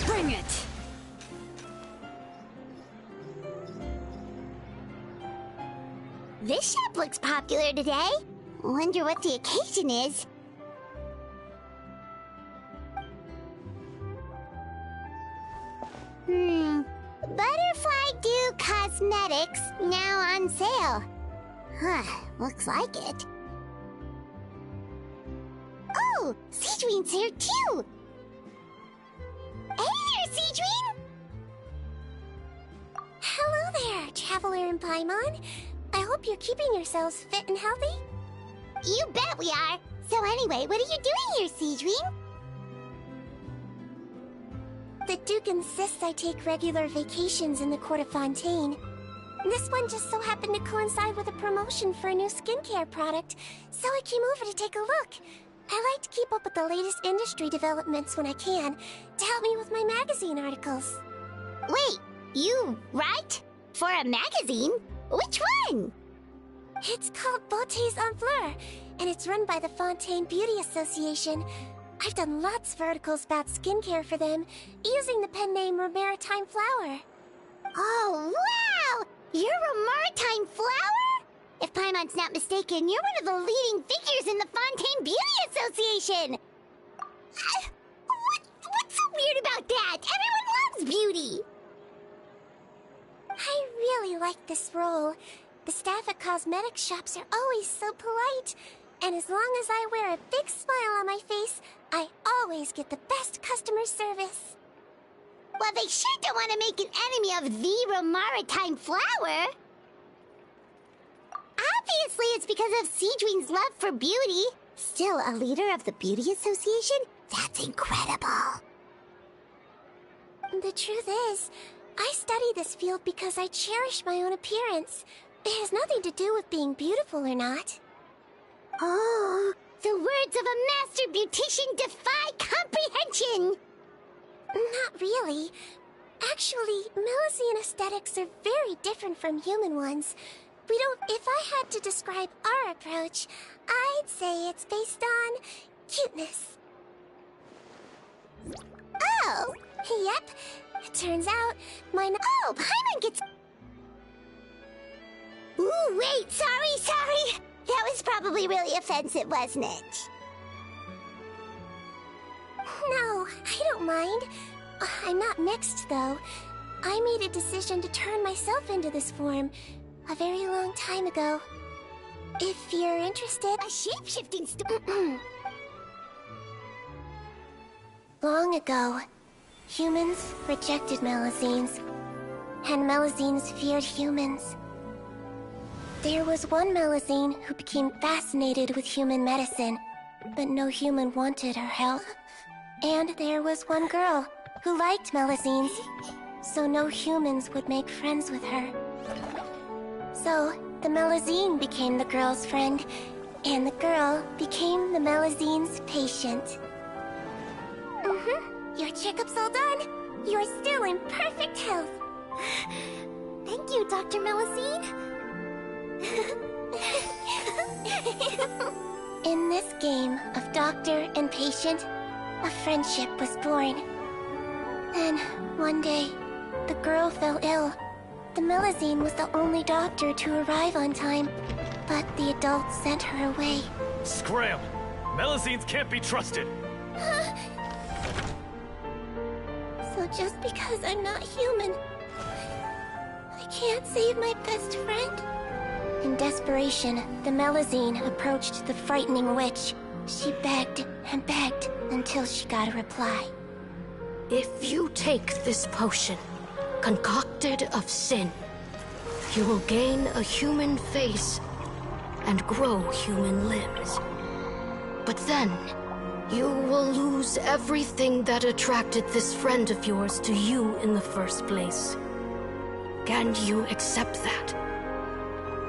Bring it! This shop looks popular today. Wonder what the occasion is. Butterfly Dew Cosmetics now on sale. Huh, looks like it. Oh, Seedween's here too! Hey there, Seedween! Hello there, Traveler and Paimon. I hope you're keeping yourselves fit and healthy. You bet we are! So anyway, what are you doing here, Seedween? The Duke insists I take regular vacations in the Court of Fontaine. This one just so happened to coincide with a promotion for a new skincare product, so I came over to take a look. I like to keep up with the latest industry developments when I can, to help me with my magazine articles. Wait, you write? For a magazine? Which one? It's called Beautés en Fleur, and it's run by the Fontaine Beauty Association. I've done lots of articles about skincare for them, using the pen name Maritime Flower. Oh, wow! You're a Maritime Flower? If Paimon's not mistaken, you're one of the leading figures in the Fontaine Beauty Association! What's so weird about that? Everyone loves beauty! I really like this role. The staff at cosmetic shops are always so polite. And as long as I wear a big smile on my face, I always get the best customer service. Well, they sure don't want to make an enemy of the Maritime Flower. Obviously, it's because of Seedween's love for beauty. Still a leader of the Beauty Association? That's incredible. The truth is, I study this field because I cherish my own appearance. It has nothing to do with being beautiful or not. Oh, the words of a master beautician defy comprehension! Not really. Actually, Melusine aesthetics are very different from human ones. If I had to describe our approach, I'd say it's based on cuteness. Oh! Yep. It turns out, Oh, Paimon gets... Ooh, wait, sorry! That was probably really offensive, wasn't it? No, I don't mind. I'm not mixed, though. I made a decision to turn myself into this form a very long time ago. If you're interested... A shape-shifting Long ago, humans rejected Melusines, and Melusines feared humans. There was one Melusine who became fascinated with human medicine, but no human wanted her help. And there was one girl who liked Melusines, so no humans would make friends with her. So, the Melusine became the girl's friend, and the girl became the Melusine's patient. Your checkup's all done. You're still in perfect health. Thank you, Dr. Melusine. In this game of doctor and patient, a friendship was born. Then, one day, the girl fell ill. The Melusine was the only doctor to arrive on time, but the adults sent her away. Scram! Melusines can't be trusted! So just because I'm not human, I can't save my best friend? In desperation, the Melusine approached the frightening witch. She begged and begged until she got a reply. If you take this potion, concocted of sin. You will gain a human face and grow human limbs. But then, you will lose everything that attracted this friend of yours to you in the first place. Can you accept that?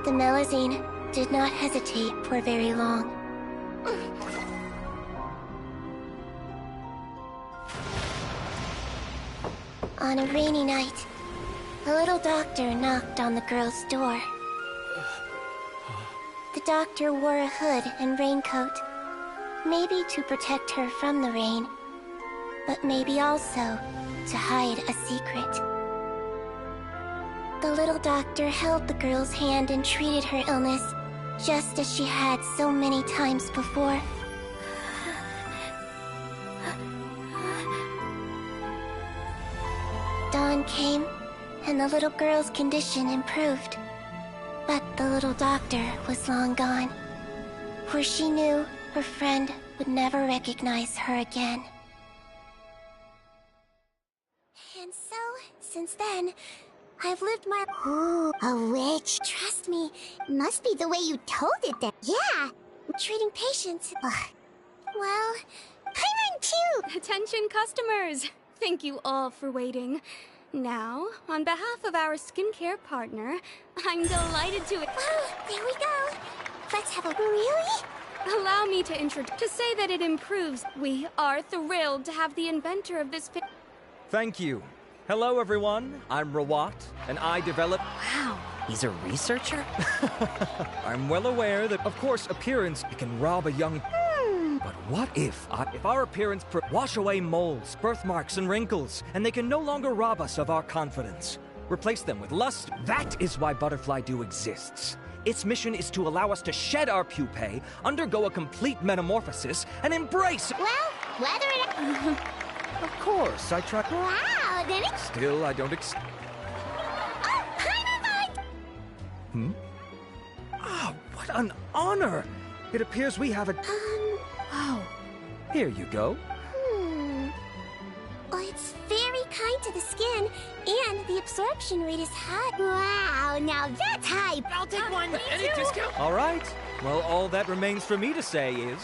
The Melazine did not hesitate for very long. On a rainy night, a little doctor knocked on the girl's door. The doctor wore a hood and raincoat, maybe to protect her from the rain, but maybe also to hide a secret. The little doctor held the girl's hand and treated her illness, just as she had so many times before. Dawn came, and the little girl's condition improved. But the little doctor was long gone, for she knew her friend would never recognize her again. And so, since then, I've lived my... Ooh, a witch. Trust me, Must be the way you told it then. Yeah. treating patients. Ugh. Well, Paimon too. Attention customers! Thank you all for waiting. Now, on behalf of our skincare partner, I'm delighted to... well, there we go. Let's have a... Really? Allow me to to say that it improves. We are thrilled to have the inventor of this... Thank you. Hello, everyone. I'm Rawat, and I develop... Wow, he's a researcher? I'm well aware that, of course, appearance can rob a young... But what if our appearance wash away moles, birthmarks, and wrinkles, and they can no longer rob us of our confidence? Replace them with lust? That is why Butterfly Dew exists. Its mission is to allow us to shed our pupae, undergo a complete metamorphosis, and embrace... Well, whether it... Of course, I try... Wow, then it's... Still, I don't Oh, Paimon! Ah, what an honor! It appears we have a... Wow. Here you go. Well, it's very kind to the skin, and the absorption rate is high. Wow, now that's hype. I'll take one. Any discount? All right. Well, all that remains for me to say is...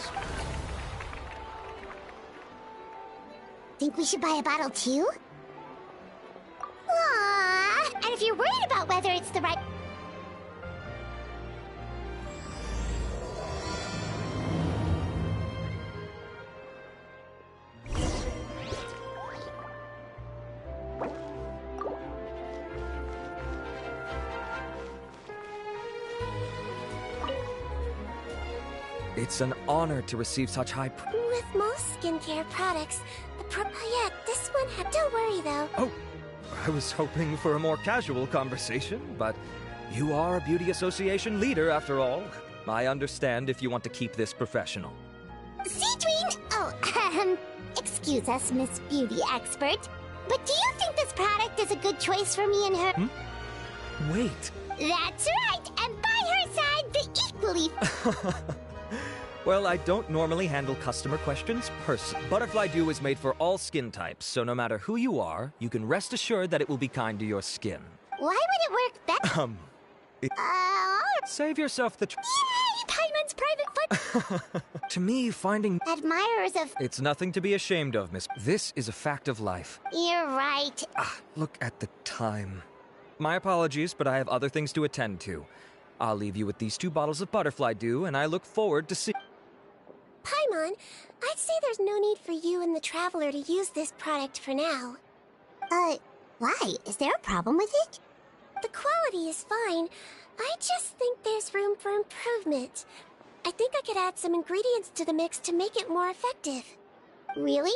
Think we should buy a bottle too? Aww. And if you're worried about whether it's the right... It's an honor to receive such high... With most skincare products, yeah, this one don't worry though. Oh, I was hoping for a more casual conversation, but you are a beauty association leader after all. I understand if you want to keep this professional. Citrin! Oh, excuse us, Miss Beauty Expert. But do you think this product is a good choice for me and her? Wait. That's right! And by her side, the equally... Well, I don't normally handle customer questions personally. Butterfly Dew is made for all skin types, so no matter who you are, you can rest assured that it will be kind to your skin. Why would it work better? Save yourself the... Yay! Paimon's private foot... To me, finding... Admirers of... It's nothing to be ashamed of, miss. This is a fact of life. You're right. Look at the time. My apologies, but I have other things to attend to. I'll leave you with these 2 bottles of Butterfly Dew, and I look forward to see... Paimon, I'd say there's no need for you and the Traveler to use this product for now. Why? Is there a problem with it? The quality is fine. I just think there's room for improvement. I think I could add some ingredients to the mix to make it more effective. Really?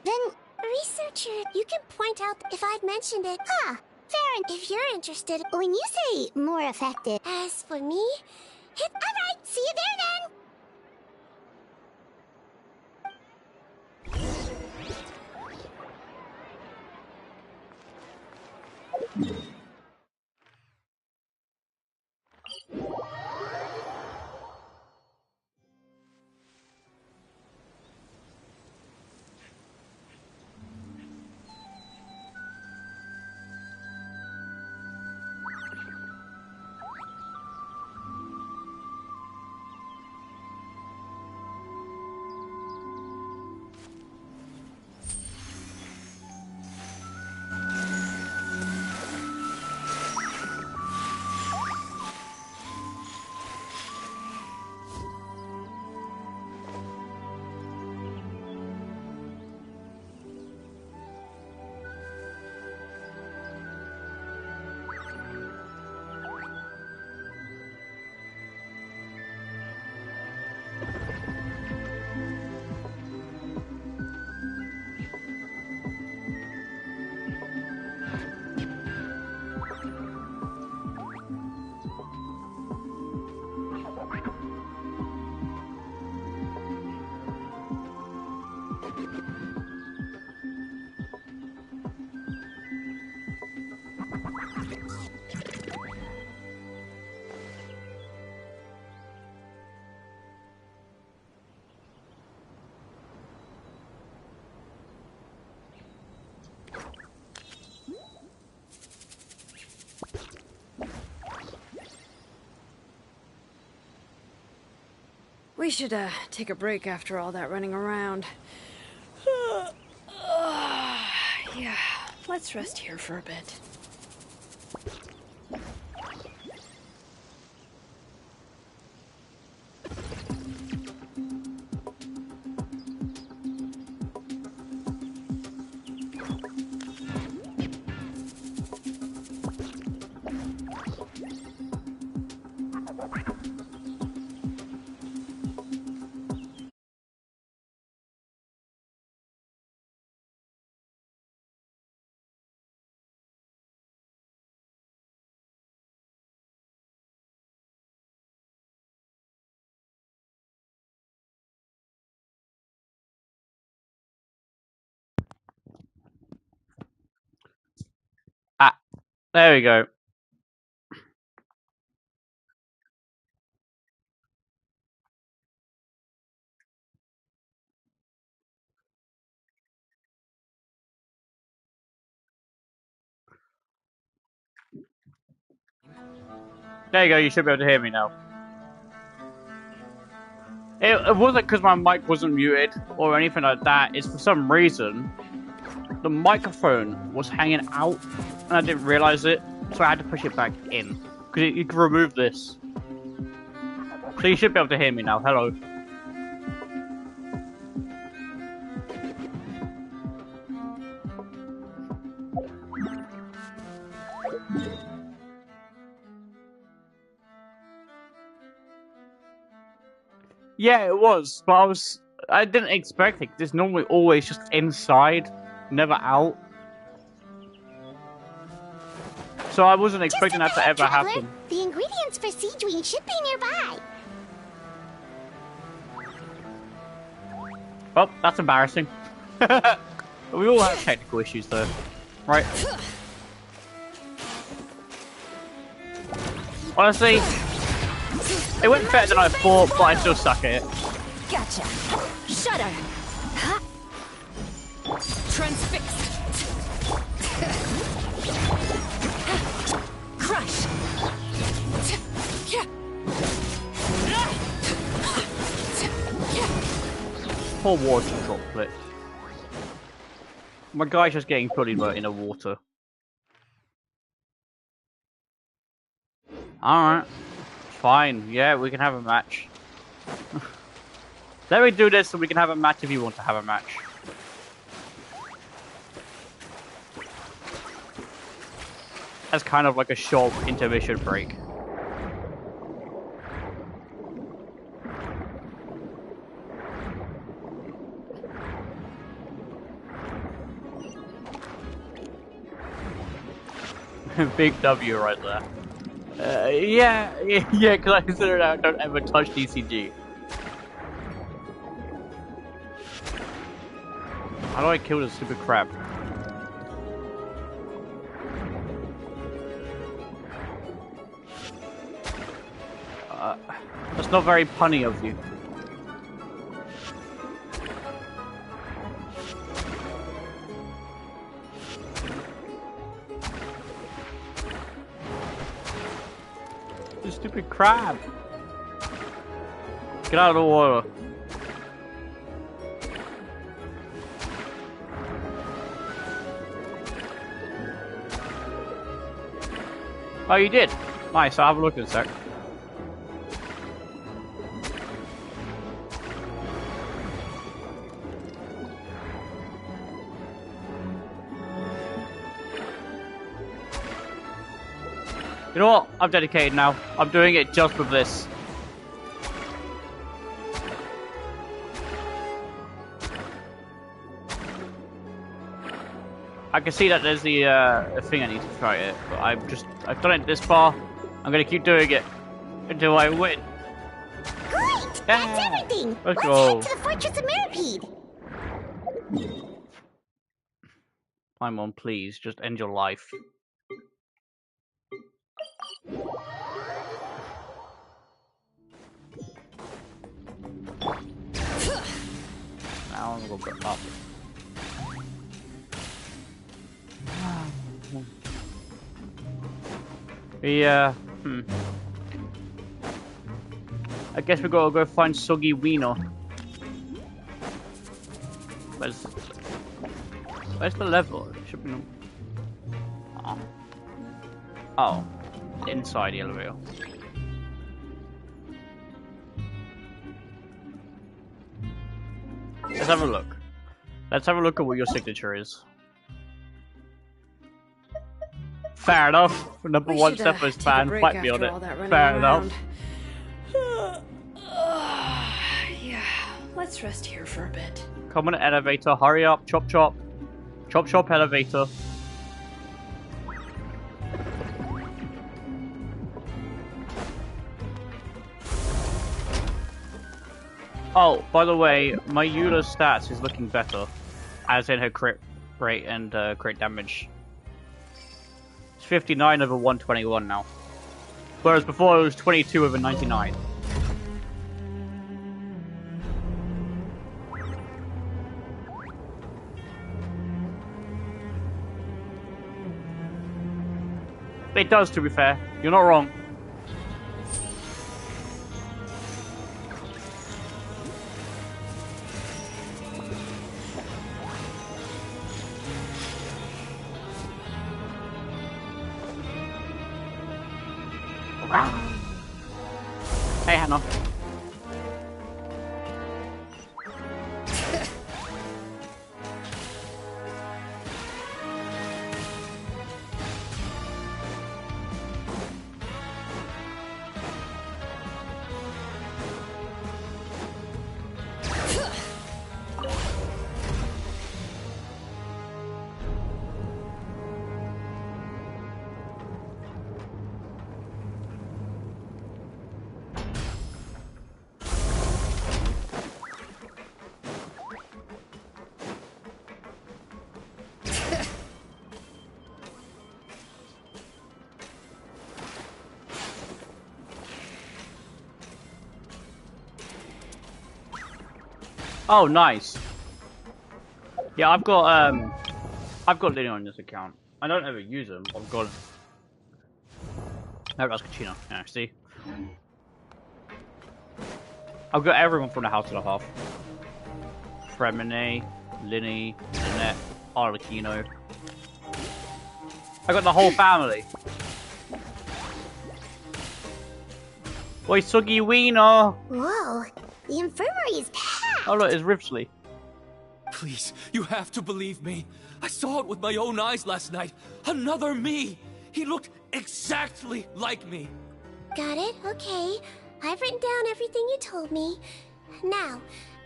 Then... Researcher, you can point out if I'd mentioned it. Fair enough. If you're interested. When you say more effective... As for me, Alright, see you there then! We should, take a break after all that running around. Yeah, let's rest here for a bit. Ah, there we go. There you go, you should be able to hear me now. It wasn't because my mic wasn't muted or anything like that. It's for some reason the microphone was hanging out and I didn't realize it, so I had to push it back in. Because you can remove this. So you should be able to hear me now. Hello. Yeah, it was, but I didn't expect it. It's normally always just inside, never out. So I wasn't expecting that to ever happen. The ingredients for siege wing should be nearby. Well, that's embarrassing. We all have technical issues though, right? Honestly, it went better than I thought, but I still suck at it. Gotcha. Shudder. Huh? Transfixed. Crush. Poor water droplet. My guy's just getting bullied in the water. Alright. Fine. Yeah, we can have a match. Let me do this so we can have a match if you want to have a match. That's kind of like a short intermission break. Big W right there. Yeah, because I consider I don't ever touch DCG. How do I kill this stupid crab? That's not very punny of you. The stupid crab! Get out of the water. Oh, you did? Nice, I'll have a look in a sec. You know what? I'm dedicated now. I'm doing it just with this. I can see that there's the thing I need to try it, but I've done it this far. I'm gonna keep doing it until I win. Great! Yeah. That's everything! Let's Head go. to the Fortress of Millipede! Paimon, please, just end your life. Now I'm gonna go up. I guess we gotta go find Soggy Wiener. Where's the level? It should be no... Oh. Inside the elevator. Let's have a look. Let's have a look at what your signature is. Fair enough. Number one Steppers fan, fight me on it. Fair enough. Yeah, let's rest here for a bit. Come on, elevator, hurry up, chop chop. Chop chop, elevator. Oh, by the way, my Eula's stats is looking better. As in her crit rate and crit damage. It's 59 over 121 now. Whereas before it was 22 over 99. It does, to be fair. You're not wrong. Hey, Hannah. Oh, nice. Yeah, I've got Lily on this account. I don't ever use them. I've got. No, that's Kachina. Yeah, see. I've got everyone from the House and a Half. Fremine, Linny, Lynette, Arlecchino. I got the whole family. Oi, Suggy Wiener! Whoa, the infirmary is packed. Oh look, it's Ripsley. Please, you have to believe me. I saw it with my own eyes last night. Another me. He looked exactly like me. Got it? Okay. I've written down everything you told me. Now,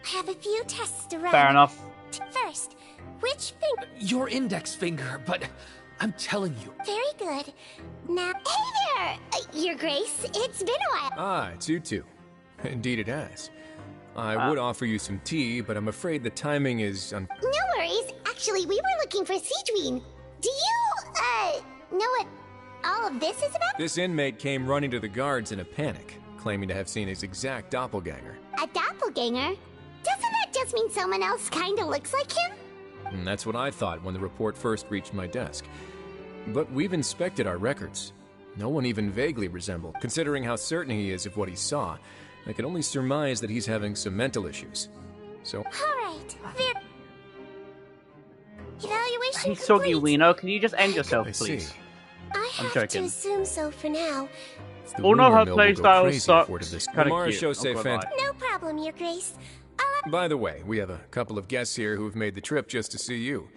I have a few tests to run. Fair enough. First, which finger? Your index finger, but I'm telling you. Very good. Now, Hey there, Your Grace. It's been a while. Ah, it's you two. Indeed it has. I would offer you some tea, but I'm afraid the timing is No worries. Actually, we were looking for Siegween. Do you, know what all of this is about? This inmate came running to the guards in a panic, claiming to have seen his exact doppelganger. A doppelganger? Doesn't that just mean someone else kinda looks like him? And that's what I thought when the report first reached my desk. But we've inspected our records. No one even vaguely resembled. Considering how certain he is of what he saw, I can only surmise that he's having some mental issues. So... Alright. Evaluation Hey, Soggy Wiener, can you just end yourself, I please? see. I I'm have joking. to assume so for now. The Oh no, rumor her mill will go playstyle crazy sucks. for it if this Kinda Mara cute. show I'll say go fant- by. No problem, Your Grace. By the way, we have a couple of guests here who have made the trip just to see you.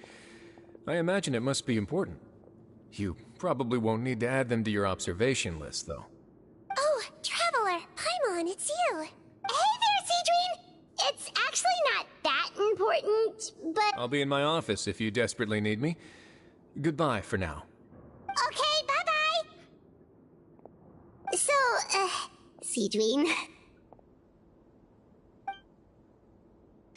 I imagine it must be important. You probably won't need to add them to your observation list, though. Oh, Traveler, Paimon, it's you. Hey there, Siegween! It's actually not that important, but... I'll be in my office if you desperately need me. Goodbye for now. Okay, bye-bye! So, Siegween...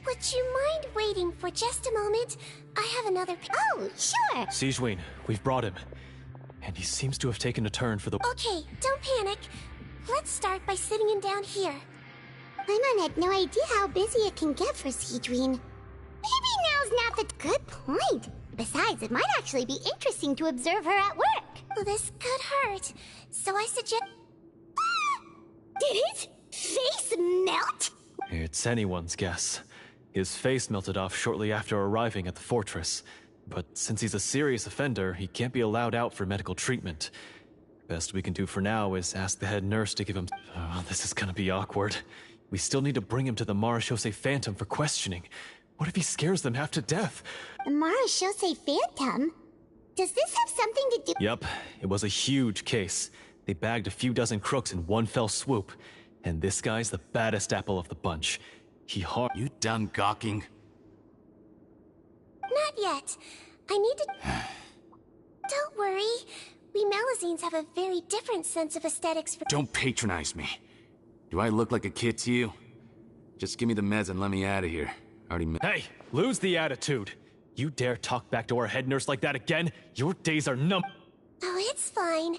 Would you mind waiting for just a moment? I have another... Oh, sure! Siegween, we've brought him. And he seems to have taken a turn for the... Okay, don't panic. Let's start by sitting him down here. Paimon had no idea how busy it can get for Siegween. Maybe now's not the good point. Besides, it might actually be interesting to observe her at work. Well, this could hurt, so I suggest... Did it? face melt? It's anyone's guess. His face melted off shortly after arriving at the fortress. But since he's a serious offender, he can't be allowed out for medical treatment. Best we can do for now is ask the head nurse to give him... Oh, this is gonna be awkward. We still need to bring him to the Marishose Phantom for questioning. What if he scares them half to death? The Marishose Phantom? Does this have something to do... Yep, it was a huge case. They bagged a few dozen crooks in one fell swoop. And this guy's the baddest apple of the bunch. He har- You done gawking? Not yet. I need to... Don't worry. We Melazines have a very different sense of aesthetics for... Don't patronize me. Do I look like a kid to you? Just give me the meds and let me out of here. Hey, lose the attitude. You dare talk back to our head nurse like that again? Your days are numb. Oh, it's fine.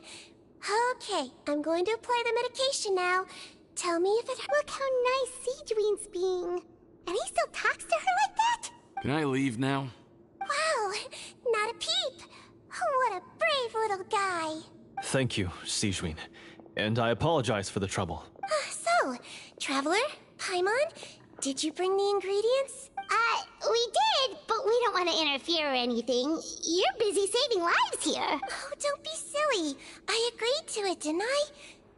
Okay, I'm going to apply the medication now. Tell me if it... Look how nice Seedween's being. And he still talks to her like that? Can I leave now? Wow, not a peep. What a brave little guy. Thank you, Sejuin. And I apologize for the trouble. So, Traveler, Paimon, did you bring the ingredients? We did, but we don't want to interfere or anything. You're busy saving lives here. Oh, don't be silly. I agreed to it, didn't I?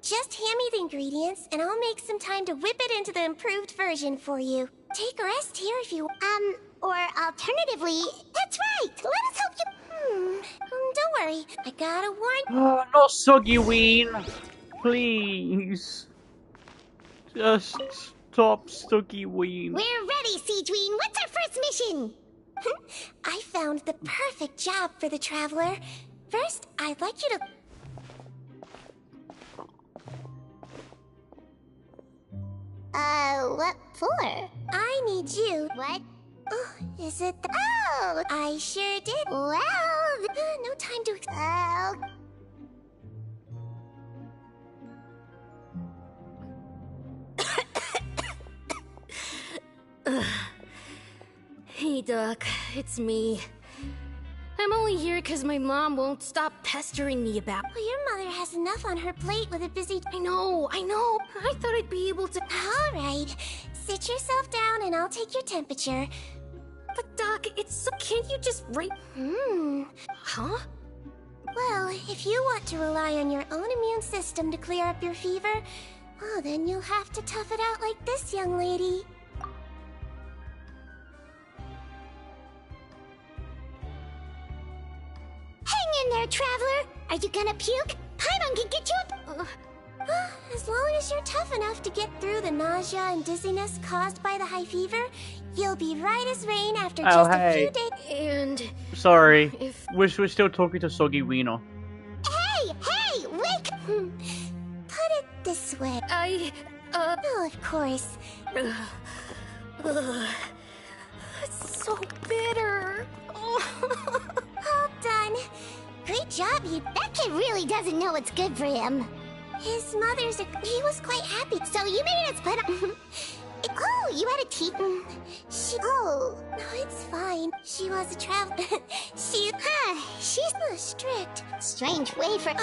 Just hand me the ingredients, and I'll make some time to whip it into the improved version for you. Take a rest here if you... Or alternatively... That's right! Let us help you... Don't worry. I gotta warn... Oh, not Soggy Ween. Please. Just stop Soggy Ween. We're ready, Seedween. What's our first mission? I found the perfect job for the Traveler. First, I'd like you to... What for? I need you... What? Oh, is it the... Oh! I sure did. Well... No time to... Hey, Doc. It's me. I'm only here because my mom won't stop pestering me about... Well, your mother has enough on her plate with a busy... I know. I thought I'd be able to... All right. Sit yourself down and I'll take your temperature. But, Doc, it's so... Can't you just rate... Huh? Well, if you want to rely on your own immune system to clear up your fever, well, then you'll have to tough it out like this young lady. Hang in there, Traveler! Are you gonna puke? Paimon can get you... As long as you're tough enough to get through the nausea and dizziness caused by the high fever, you'll be right as rain after just a few days. And... Sorry. We're still talking to Soggy Wiener. Hey! Wake... Put it this way. Oh, of course. It's so bitter. All done. Great job, you... That kid really doesn't know what's good for him. His mother's... He was quite happy. So you made us put on... Oh, you had a teeth... Oh, no, it's fine. She was a traveler. She's strict. Strange way for...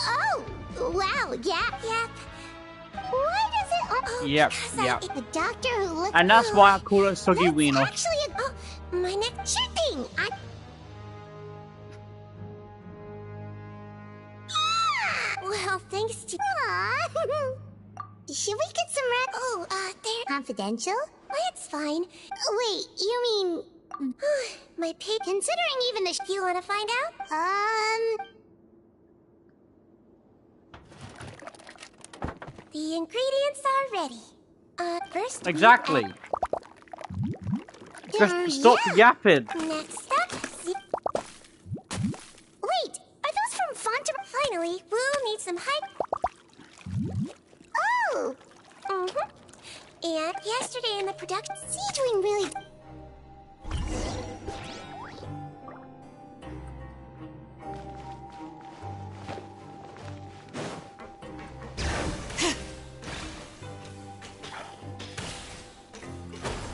Oh, wow, yeah. Yep. Why does it... Oh, Yep. The doctor who looked... And that's why I call her Soggy Wiener. Actually, my neck... Sure thing. Well, thanks to... Should we get some rest? Oh, they're... Confidential? It's fine. Wait, you mean... My pig... Considering even the... You want to find out? The ingredients are ready. First... Exactly. Just stop yapping. Next up... Wait, are those from Fontaine? Finally, we'll need some high... Oh! And yesterday in the production... Seedween really...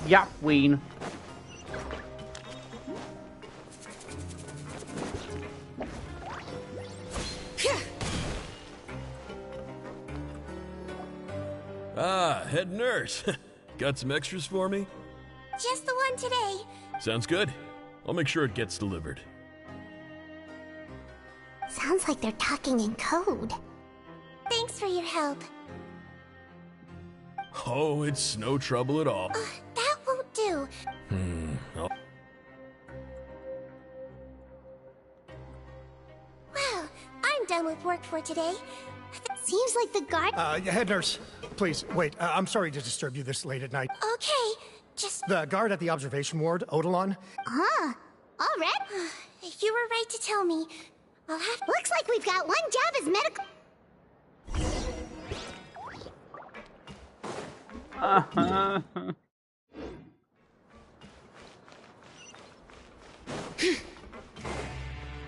Yap Ween. nurse! Got some extras for me? Just the one today. Sounds good. I'll make sure it gets delivered. Sounds like they're talking in code. Thanks for your help. Oh, it's no trouble at all. That won't do. Oh. Well, I'm done with work for today. Seems like the guard... Head nurse, please, wait. I'm sorry to disturb you this late at night. Okay, just... The guard at the observation ward, Odilon? Huh. All right. You were right to tell me. I'll have... Looks like we've got one job as medical...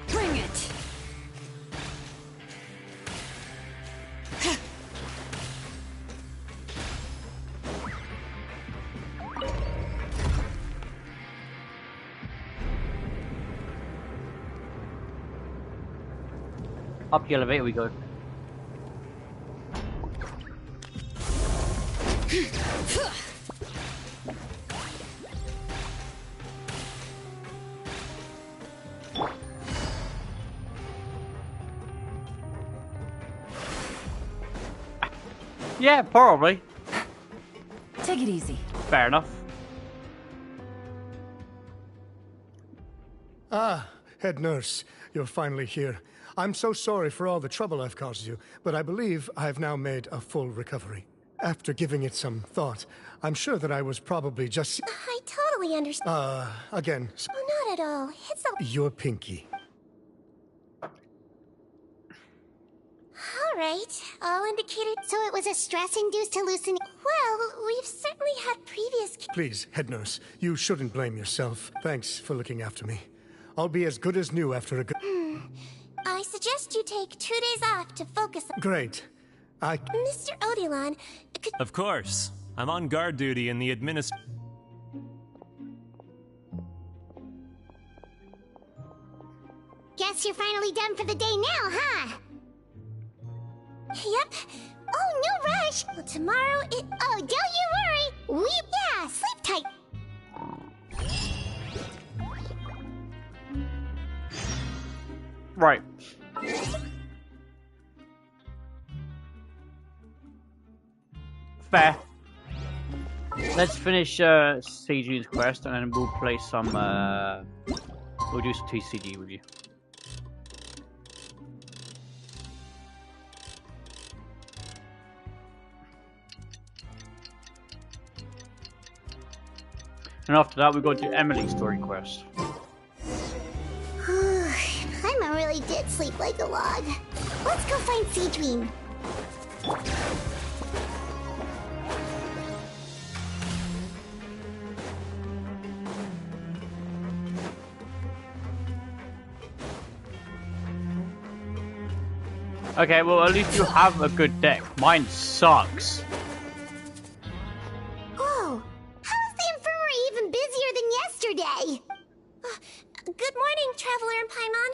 Bring it! Up the elevator we go. Yeah, probably. Take it easy. Fair enough. Ah, head nurse, you're finally here. I'm so sorry for all the trouble I've caused you, but I believe I've now made a full recovery. After giving it some thought, I'm sure that I was probably just... I totally understand. Again... Oh, not at all. It's all... Your pinky. All right. All indicated... So it was a stress-induced hallucination? Well, we've certainly had previous... Please, head nurse, you shouldn't blame yourself. Thanks for looking after me. I'll be as good as new after a good... I suggest you take 2 days off to focus on... Great. Mr. Odilon, could... Of course. I'm on guard duty in the Guess you're finally done for the day now, huh? Yep. Oh, no rush. Well, tomorrow it... Oh, don't you worry. Yeah, sleep tight. Right. Fair. Let's finish CG's quest and then we'll play some we'll do some TCG with you. And after that we go to Emily's story quest. Paimon really did sleep like a log. Let's go find Seedween. Okay, well at least you have a good deck. Mine sucks. Oh, how is the infirmary even busier than yesterday? Good morning, Traveler and Paimon.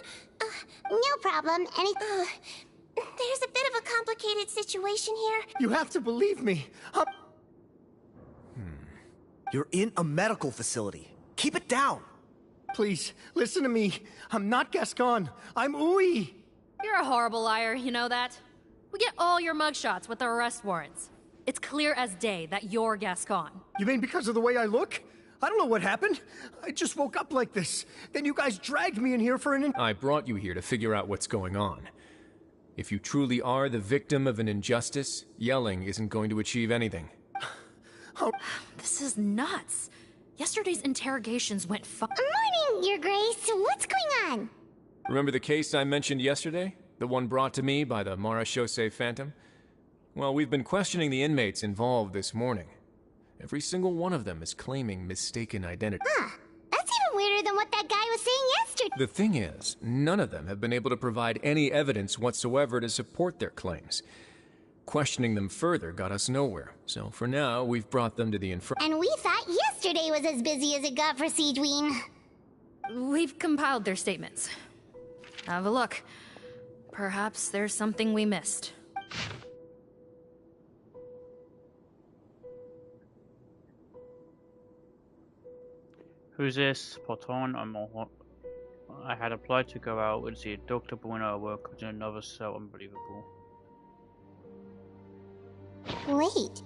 No problem. There's a bit of a complicated situation here. You have to believe me. You're in a medical facility. Keep it down. Please, listen to me. I'm not Gascon. I'm Uy. You're a horrible liar, you know that? We get all your mugshots with the arrest warrants. It's clear as day that you're Gascon. You mean because of the way I look? I don't know what happened. I just woke up like this. Then you guys dragged me in here for an... I brought you here to figure out what's going on. If you truly are the victim of an injustice, yelling isn't going to achieve anything. This is nuts. Yesterday's interrogations went Morning, Your Grace. What's going on? Remember the case I mentioned yesterday? The one brought to me by the Marachose Phantom? Well, we've been questioning the inmates involved this morning. Every single one of them is claiming mistaken identity. Huh. That's even weirder than what that guy was saying yesterday. The thing is, none of them have been able to provide any evidence whatsoever to support their claims. Questioning them further got us nowhere, so for now, we've brought them to the infirmary. And we thought yesterday was as busy as it got for Seedween. We've compiled their statements. Have a look. Perhaps there's something we missed. Who's this? Poton and Mohawk. I had applied to go out and see a doctor, but when I work in another cell, unbelievable. Wait.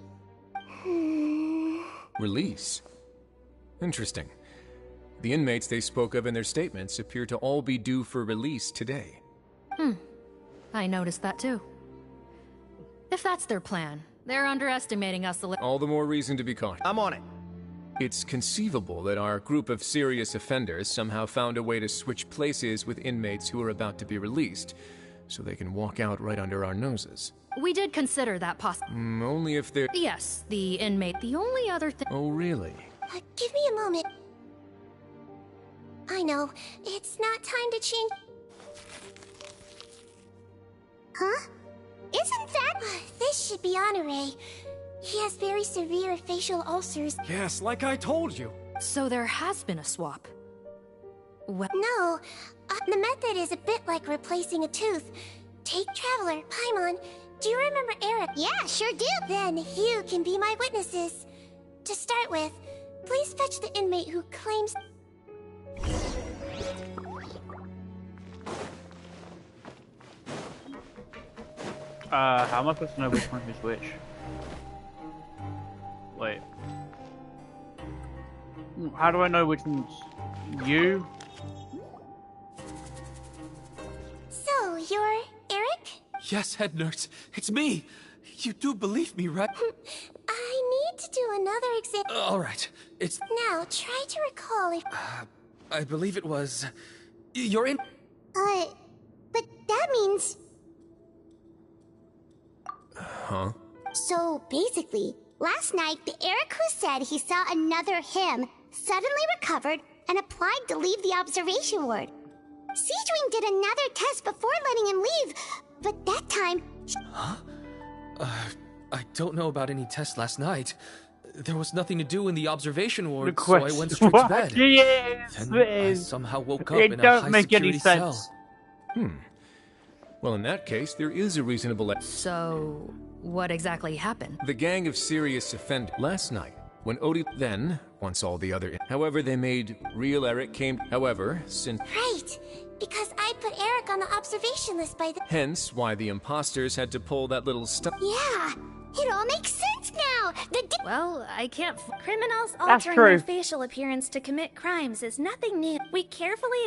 Release? Interesting. The inmates they spoke of in their statements appear to all be due for release today. I noticed that too. If that's their plan, they're underestimating us a little. All the more reason to be cautious. I'm on it. It's conceivable that our group of serious offenders somehow found a way to switch places with inmates who are about to be released, so they can walk out right under our noses. We did consider that possible. Only if they're... Yes, the inmate. The only other thing... Oh, really? Give me a moment. I know. It's not time to change. Huh? Isn't that... This should be Honore. He has very severe facial ulcers. Yes, like I told you. So there has been a swap. Well... No. The method is a bit like replacing a tooth. Take Traveler, Paimon. Do you remember Eric? Yeah, sure do. Then you can be my witnesses. To start with, please fetch the inmate who claims... How am I supposed to know which one is which? Wait. How do I know which one's you? So, you're Eric? Yes, head nurse. It's me. You do believe me, right? I need to do another exam. All right. It's... Now, try to recall if... I believe it was... You're in... But that means... Huh? So, basically, last night, the Eric who said he saw another him suddenly recovered and applied to leave the observation ward. Siegewing did another test before letting him leave, but that time... Huh? I don't know about any tests last night. There was nothing to do in the observation ward, so I went straight to bed. Yes, then I somehow woke up it in a don't make high-security any sense. cell. Well, in that case, there is a reasonable... So, what exactly happened? The gang of serious offenders last night, when Odie... Then, once all the other... However, they made real Eric came... However, since... Right, because I put Eric on the observation list by the... Hence, why the imposters had to pull that little stuff... Yeah, it all makes sense now. Well, I can't... Criminals That's altering true. their facial appearance to commit crimes is nothing new. We carefully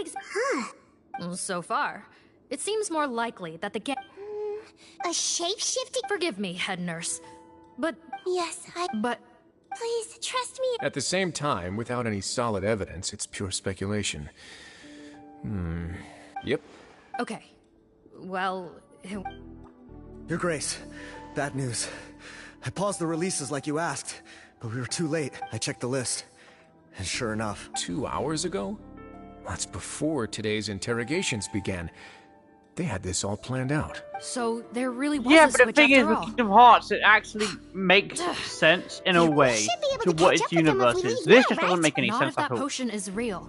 So far, it seems more likely that the A shape-shifting... Forgive me, head nurse, but... Yes, But... Please, trust me. At the same time, without any solid evidence, it's pure speculation. Yep. Okay. Well... Your Grace, bad news. I paused the releases like you asked, but we were too late. I checked the list, and sure enough... 2 hours ago? That's before today's interrogations began. They had this all planned out. So there really was Yeah, a but the switch thing is, after with all. Kingdom Hearts, it actually makes sense in a way to what its universe is. This just doesn't make any Not sense if that at all. potion is real.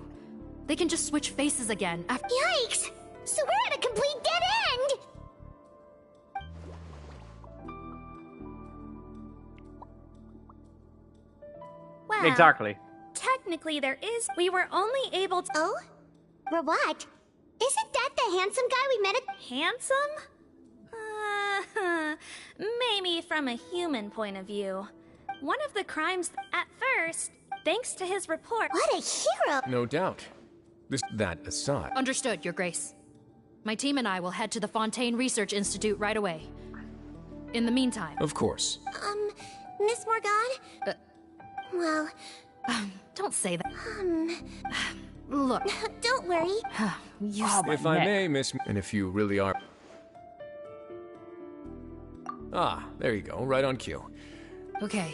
They can just switch faces again after... Yikes! So we're at a complete dead end! Well, Exactly. technically there is. We were only able to. Oh? What? Isn't that the handsome guy we met at... Handsome? Maybe from a human point of view. One of the crimes at first, thanks to his report. What a hero! No doubt. That aside. Understood, Your Grace. My team and I will head to the Fontaine Research Institute right away. In the meantime... Of course. Miss Morgan? Well... Don't say that. Look. Don't worry. If I may, Miss... And if you really are... Ah, there you go, right on cue. Okay.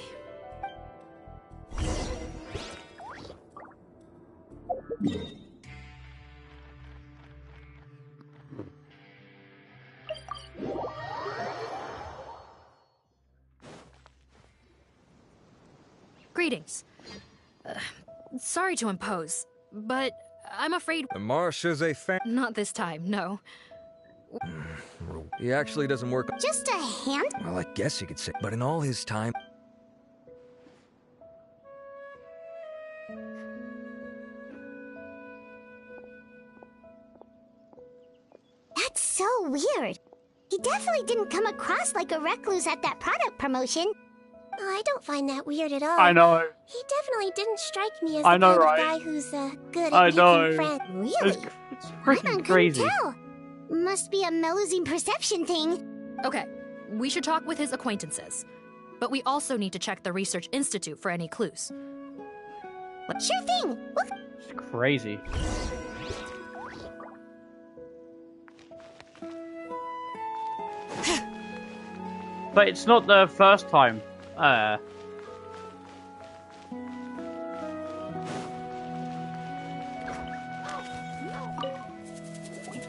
Greetings. Sorry to impose, but I'm afraid... The Marsh is a fan. Not this time, no. He actually doesn't work. Just a hand? Well, I guess you could say. But in all his time... so weird. He definitely didn't come across like a recluse at that product promotion. I don't find that weird at all. I know. He definitely didn't strike me as I the know, kind right? of guy who's good I at know. making friends. Really? It's I freaking crazy. couldn't tell. Must be a Melusine perception thing. Okay, we should talk with his acquaintances. But we also need to check the Research Institute for any clues. Sure thing. Look. It's crazy. But it's not the first time.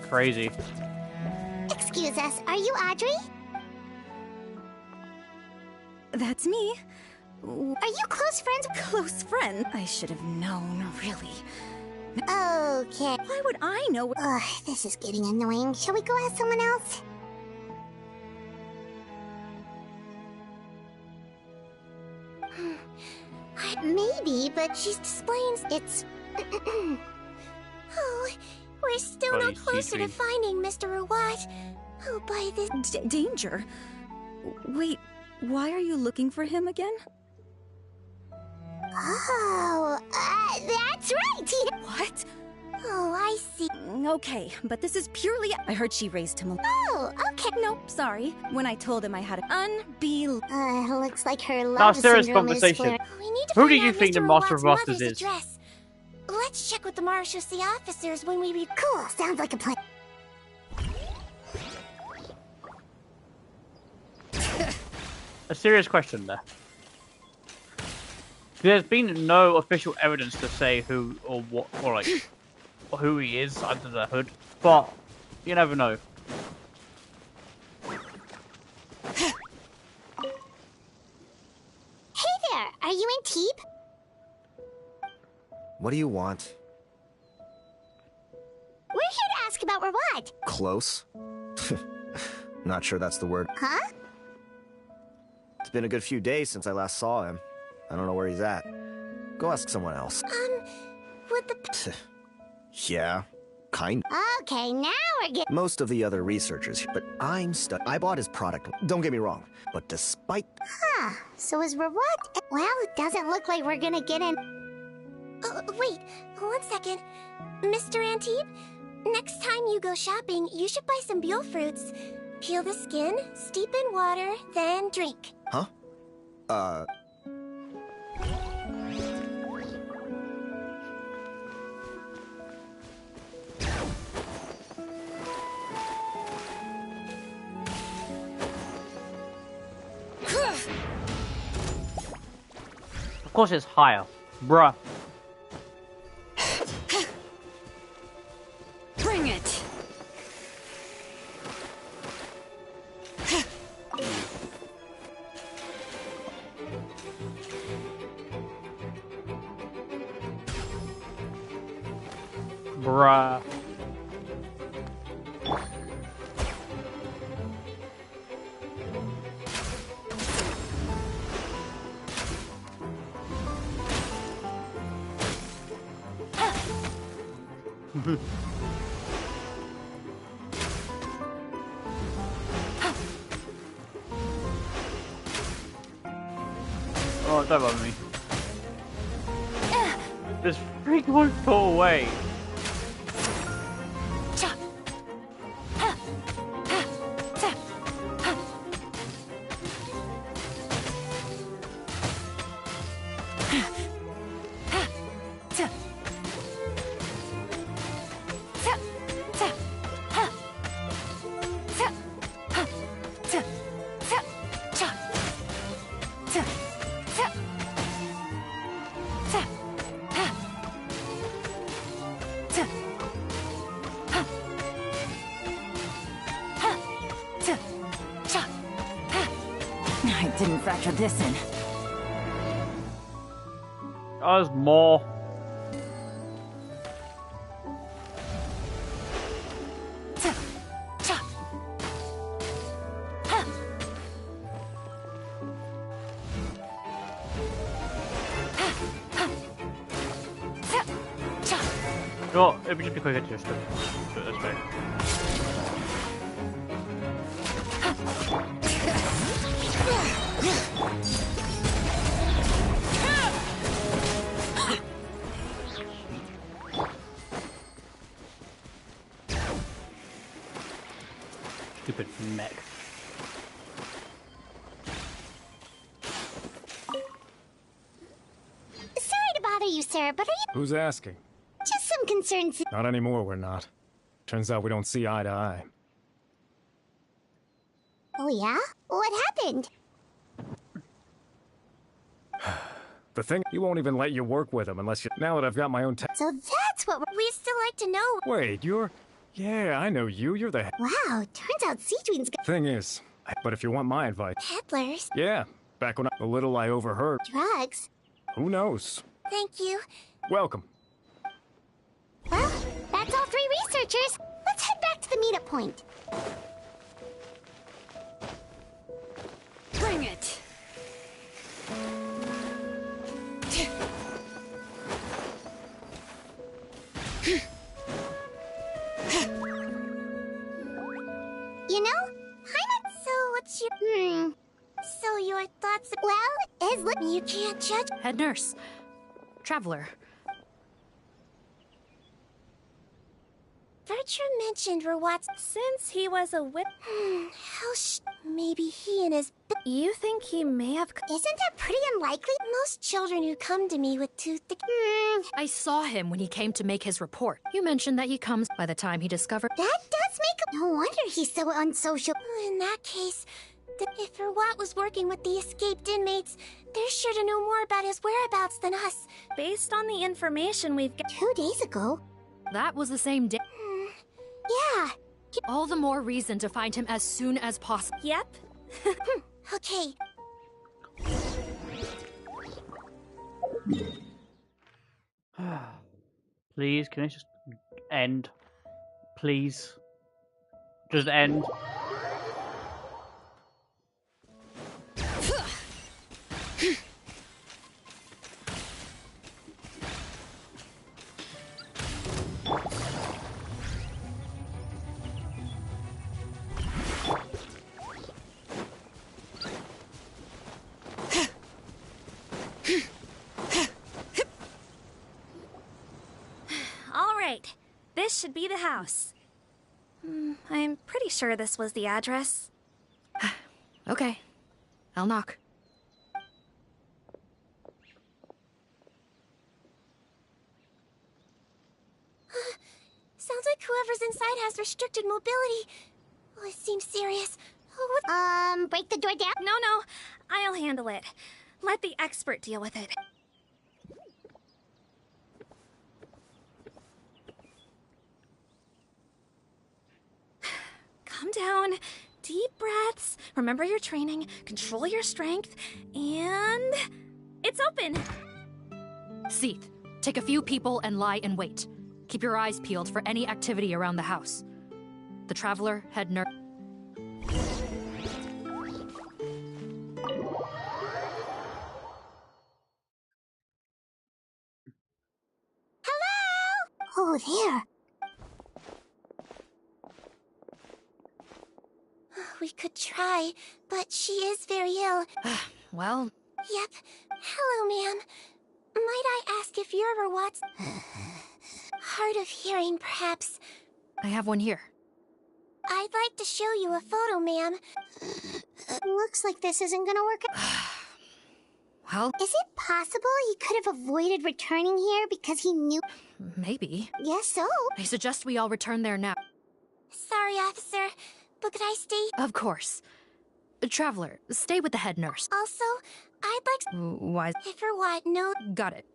Crazy. Excuse us, are you Audrey? That's me. Are you close friends? Close friend? I should have known, really. Okay. Why would I know? Ugh, this is getting annoying. Shall we go ask someone else? Maybe, but she explains it's... Oh, we're still no closer to finding Mr. Rawat. Oh, by this... Danger? Wait, why are you looking for him again? Oh, that's right! What? Oh, I see. Okay, but this is purely... I heard she raised him. Oh, okay. Nope, sorry. When I told him I had unbelievable... looks like her Now, love serious syndrome is conversation. flaring. We need to Who do find you out think the Mr. Master of Rawat's Masters mother's is? address. Let's check with the marechaussee officers when we... Cool, sounds like a plan. A serious question there. There's been no official evidence to say who or what or like who he is under the hood, but you never know. Hey there, are you in Teep? What do you want? We're here to ask about Rawat. Close? Not sure that's the word. Huh? It's been a good few days since I last saw him. I don't know where he's at. Go ask someone else. Would the... Yeah, kind. Okay, now we're getting... Most of the other researchers, but I'm stuck. I bought his product, don't get me wrong, but despite... Huh, so is Rawat... Well, it doesn't look like we're gonna get in... wait, 1 second. Mr. Antibes, next time you go shopping, you should buy some Buell fruits. Peel the skin, steep in water, then drink. Huh? Of course it's higher. Bruh. Bring it! Bruh. Oh, don't bother me. This freak won't go away. I didn't factor this in. Oh, there's more. Oh, it would just be quicker to just do it this way. Stupid mech. Sorry to bother you, sir, but are you... Who's asking? Just some concerns. Not anymore, we're not. Turns out we don't see eye to eye. Oh, yeah? What happened? The thing, he won't even let you work with him unless you... Now that I've got my own So that's what we still like to know. Wait, you're... Yeah, I know you. You're the... Wow, turns out Seedwing's got... Thing is, but if you want my advice... Peddlers? Yeah, back when the little I overheard... Drugs? Who knows? Thank you. Welcome. Well, that's all 3 researchers. Let's head back to the meetup point. Bring it! You know, so what's your... So your thoughts... Well, you can't judge... Head nurse. Traveler. Bertram mentioned Rawat's since he was a whip. Maybe he and his... You think he may have... Isn't that pretty unlikely? Most children who come to me with toothache... I saw him when he came to make his report. You mentioned that he comes by the time he discovered... That does make... No wonder he's so unsocial. In that case, if Rawat was working with the escaped inmates, they're sure to know more about his whereabouts than us. Based on the information we've got... 2 days ago? That was the same day. Yeah. All the more reason to find him as soon as possible. Yep. Okay. Please, can it just end? Please. Just end. All right. This should be the house. I'm pretty sure this was the address. Okay. I'll knock. Sounds like whoever's inside has restricted mobility. Oh, it seems serious. Break the door down? No, I'll handle it. Let the expert deal with it. Calm down. Deep breaths. Remember your training. Control your strength. And... it's open! Seath, take a few people and lie in wait. Keep your eyes peeled for any activity around the house. The Traveler, head nurse... Oh, there. We could try, but she is very ill. Well... Yep. Hello, ma'am. Might I ask if you're Rawat's... hard of hearing, perhaps? I have one here. I'd like to show you a photo, ma'am. Looks like this isn't gonna work. Well... Is it possible he could have avoided returning here because he knew... Maybe. Guess so. I suggest we all return there now. Sorry, officer, but could I stay? Of course. Traveler, stay with the head nurse. Also, I'd like... Why? If Rawat knows... Got it.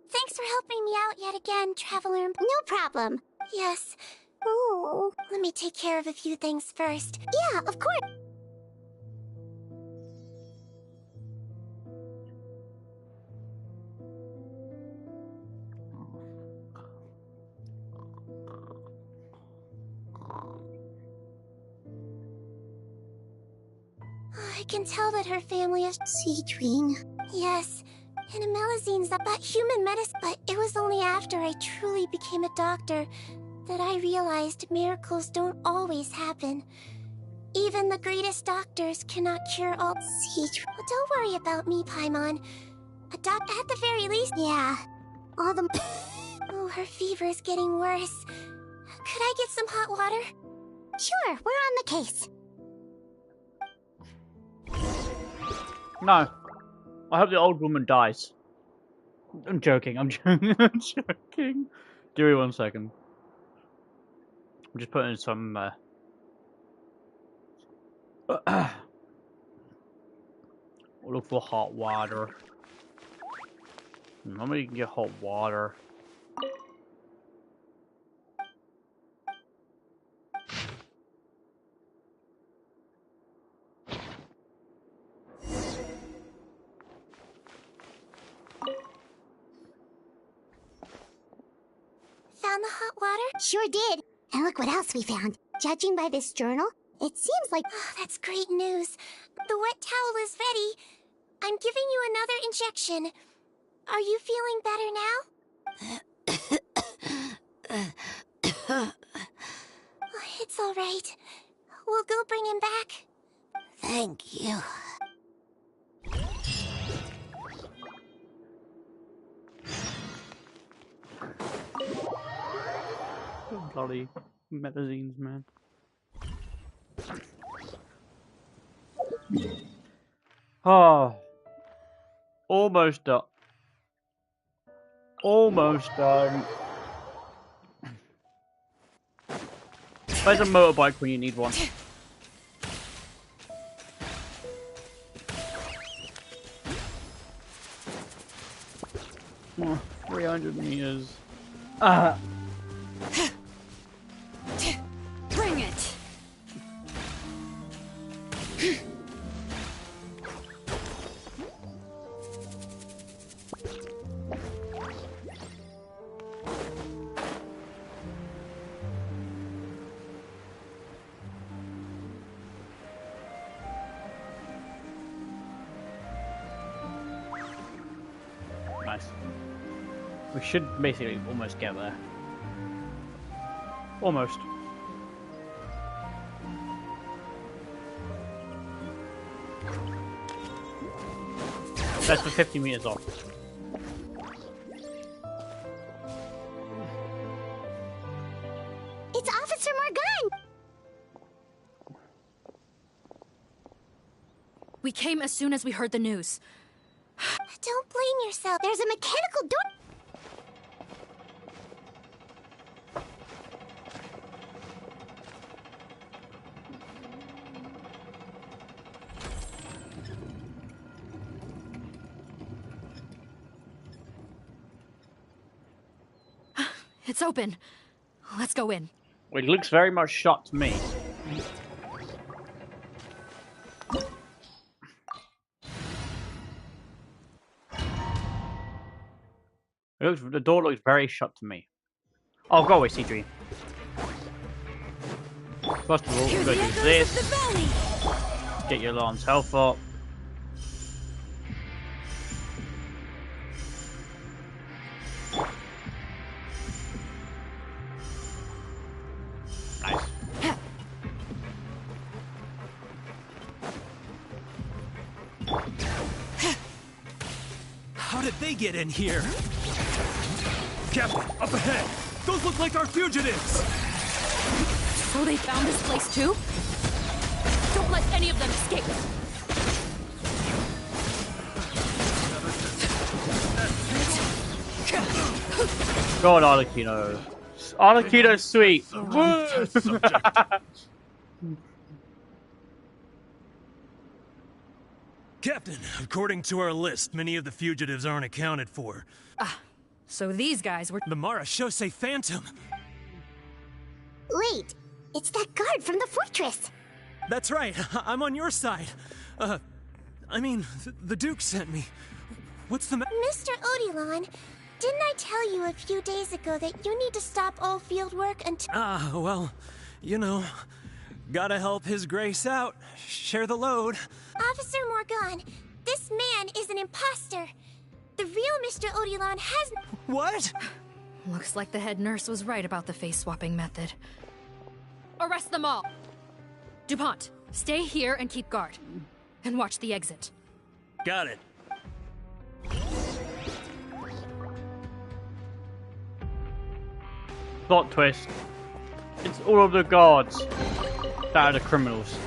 Thanks for helping me out yet again, Traveler. No problem. Yes. Oh. Let me take care of a few things first. Yeah, of course. I can tell that her family is... Seedwing. Yes. And a Melazine's about human medicine. But it was only after I truly became a doctor that I realized miracles don't always happen. Even the greatest doctors cannot cure all... Seedwing. Well, don't worry about me, Paimon. A doc at the very least... Yeah. All the... Oh, her fever is getting worse. Could I get some hot water? Sure, we're on the case. No. I hope the old woman dies. I'm joking, I'm joking, I'm joking. Give me 1 second. I'm just putting some, look for hot water. Nobody can get hot water. Found the hot water? Sure did. And look what else we found. Judging by this journal, it seems like... Oh, that's great news. The wet towel is ready. I'm giving you another injection. Are you feeling better now? It's all right. We'll go bring him back. Thank you. Bloody magazines, man. Oh. Almost done. Almost done. Where's a motorbike when you need one? Oh, 300 meters. Bring it. Nice. We should basically almost get there. Almost. That's for 50 meters off. It's Officer Morgan! We came as soon as we heard the news. Don't blame yourself. There's a mechanical door... It's open. Let's go in. Well, it looks very much shot to me. The door looks very shut to me. Oh, go away, CG. First of all, we're going to do this. Get your alarm's health up. Nice. How did they get in here? Captain, up ahead! Those look like our fugitives! So they found this place too? Don't let any of them escape! Go on, Arlecchino. Arlecchino's sweet. Captain, according to our list, many of the fugitives aren't accounted for. Ah, so these guys were... The Marachose Phantom! Wait, it's that guard from the fortress! That's right, I'm on your side. I mean, the Duke sent me. What's the Mr. Odilon, didn't I tell you a few days ago that you need to stop all field work until... Ah, well, you know, gotta help His Grace out. Share the load. Officer Morgan, this man is an imposter. The real Mr. Odilon has... What? Looks like the head nurse was right about the face-swapping method. Arrest them all! DuPont, stay here and keep guard. And watch the exit. Got it. Plot twist. It's all of the guards that are the criminals.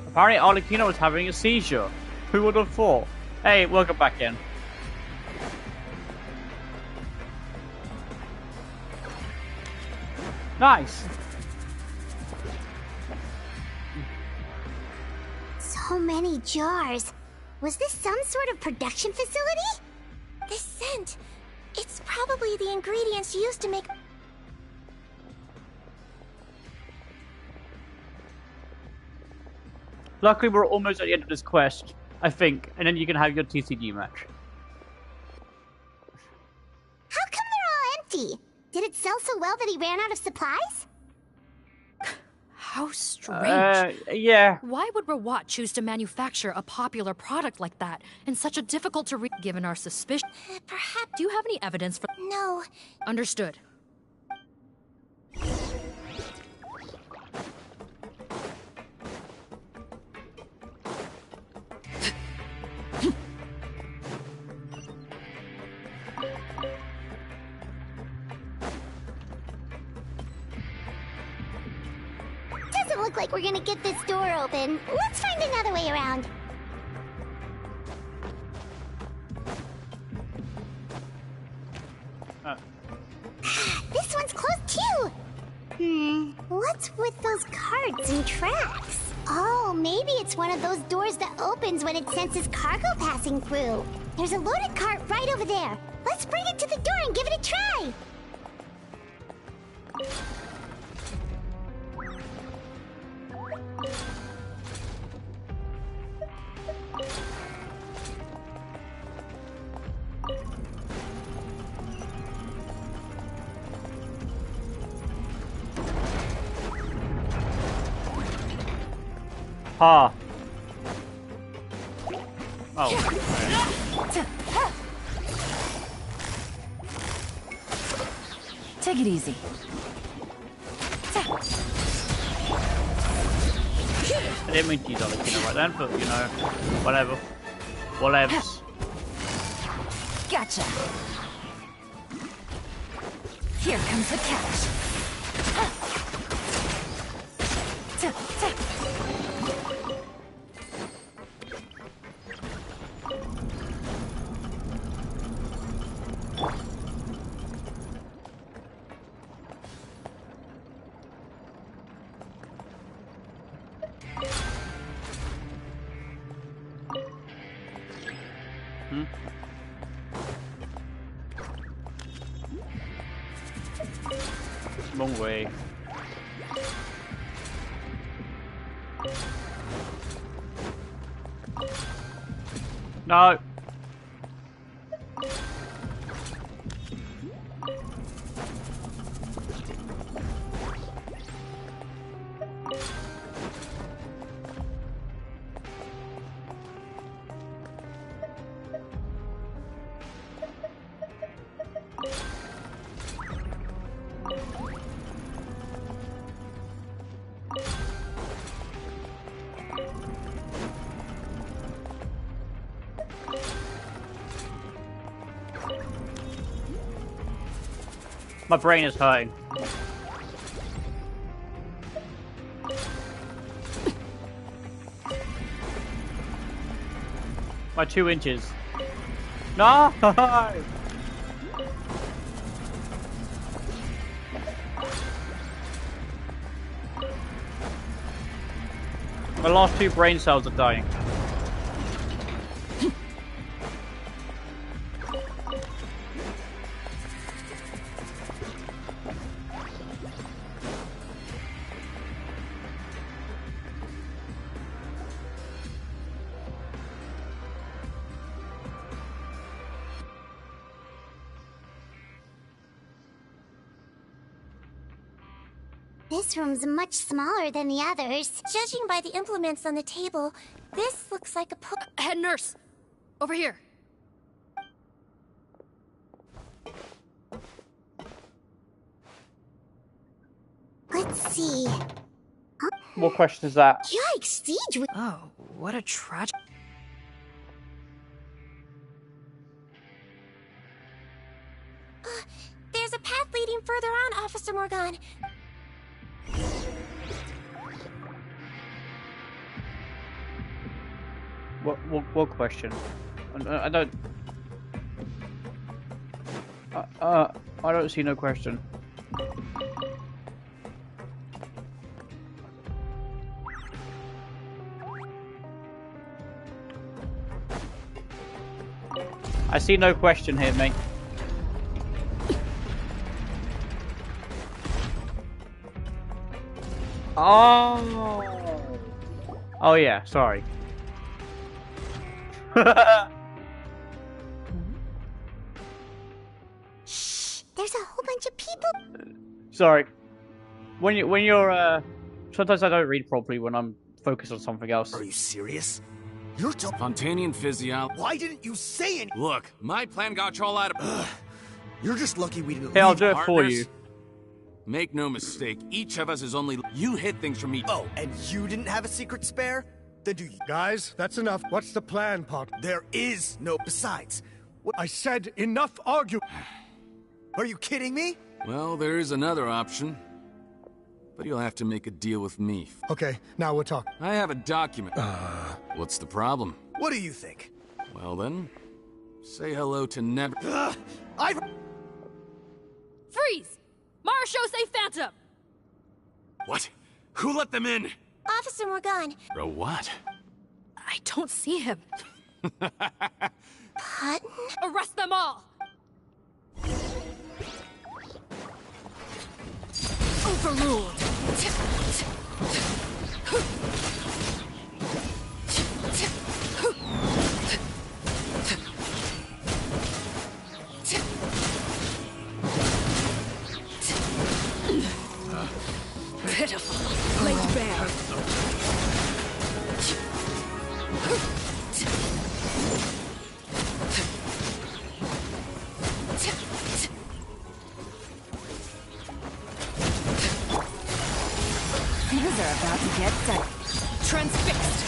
Apparently Arlecchino was having a seizure. Who would have thought? Hey, welcome back in. Nice. So many jars. Was this some sort of production facility? This scent. It's probably the ingredients used to make... Luckily, we're almost at the end of this quest, I think, and then you can have your TCG match. How come they're all empty? Did it sell so well that he ran out of supplies? How strange. Yeah. Why would Rawat choose to manufacture a popular product like that in such a difficult to read given our suspicion? Perhaps... Do you have any evidence for... No. Understood. Doesn't look like we're gonna get this door open. Let's find another way around. This one's closed too. What's with those cards and tracks? Oh, maybe it's one of those doors that opens when it senses cargo passing through. There's a loaded cart right over there. Let's bring it to the door and give it a try. Ha. Oh. Take it easy. I didn't mean to use Arlecchino right then, but you know, whatever. Whatevs. Gotcha. Here comes the catch. Wrong way. No. My brain is hurting. My 2 inches. No! I lost 2 brain cells are dying. This room's much smaller than the others. Judging by the implements on the table, this looks like a Head nurse! Over here! Let's see. Huh? What question is that? Yikes, Siege! Oh, what a tragic... There's a path leading further on, Officer Morgan. What question? I don't... I don't see no question. I see no question here, mate. Oh. Oh yeah, sorry. Shh! There's a whole bunch of people. Sorry. When you're sometimes I don't read properly when I'm focused on something else. Are you serious? You're Spontanean physiology. Why didn't you say anything? Look, my plan got you all out of. You're just lucky we didn't. Hey, I'll leave do it for partners. you. Make no mistake, each of us is only. You hid things from me. Oh, and you didn't have a secret spare? Then do you? Guys, that's enough. What's the plan, Pot? There is no. Besides, what? I said enough argue. Are you kidding me? Well, there is another option. But you'll have to make a deal with me. Okay, now we're talking. I have a document. What's the problem? What do you think? Well then, say hello to Never. Freeze! Marshal, say Phantom! What? Who let them in? Officer Morgan. Bro, what? I don't see him. Button? Arrest them all! Overruled! Pitiful. Laid bare. Things are about to get done. Transfixed.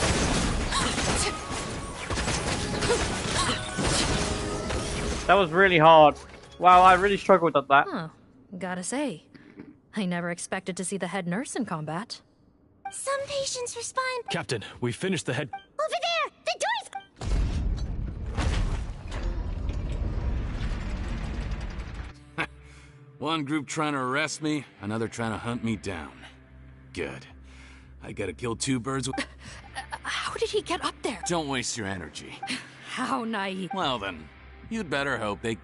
That was really hard. Wow, I really struggled at that. Huh. Gotta say, I never expected to see the head nurse in combat. Some patients respond. Captain, we finished the head. Over there! The door's... One group trying to arrest me, another trying to hunt me down. Good. I gotta kill two birds with... How did he get up there? Don't waste your energy. How naive. Well then, you'd better hope they...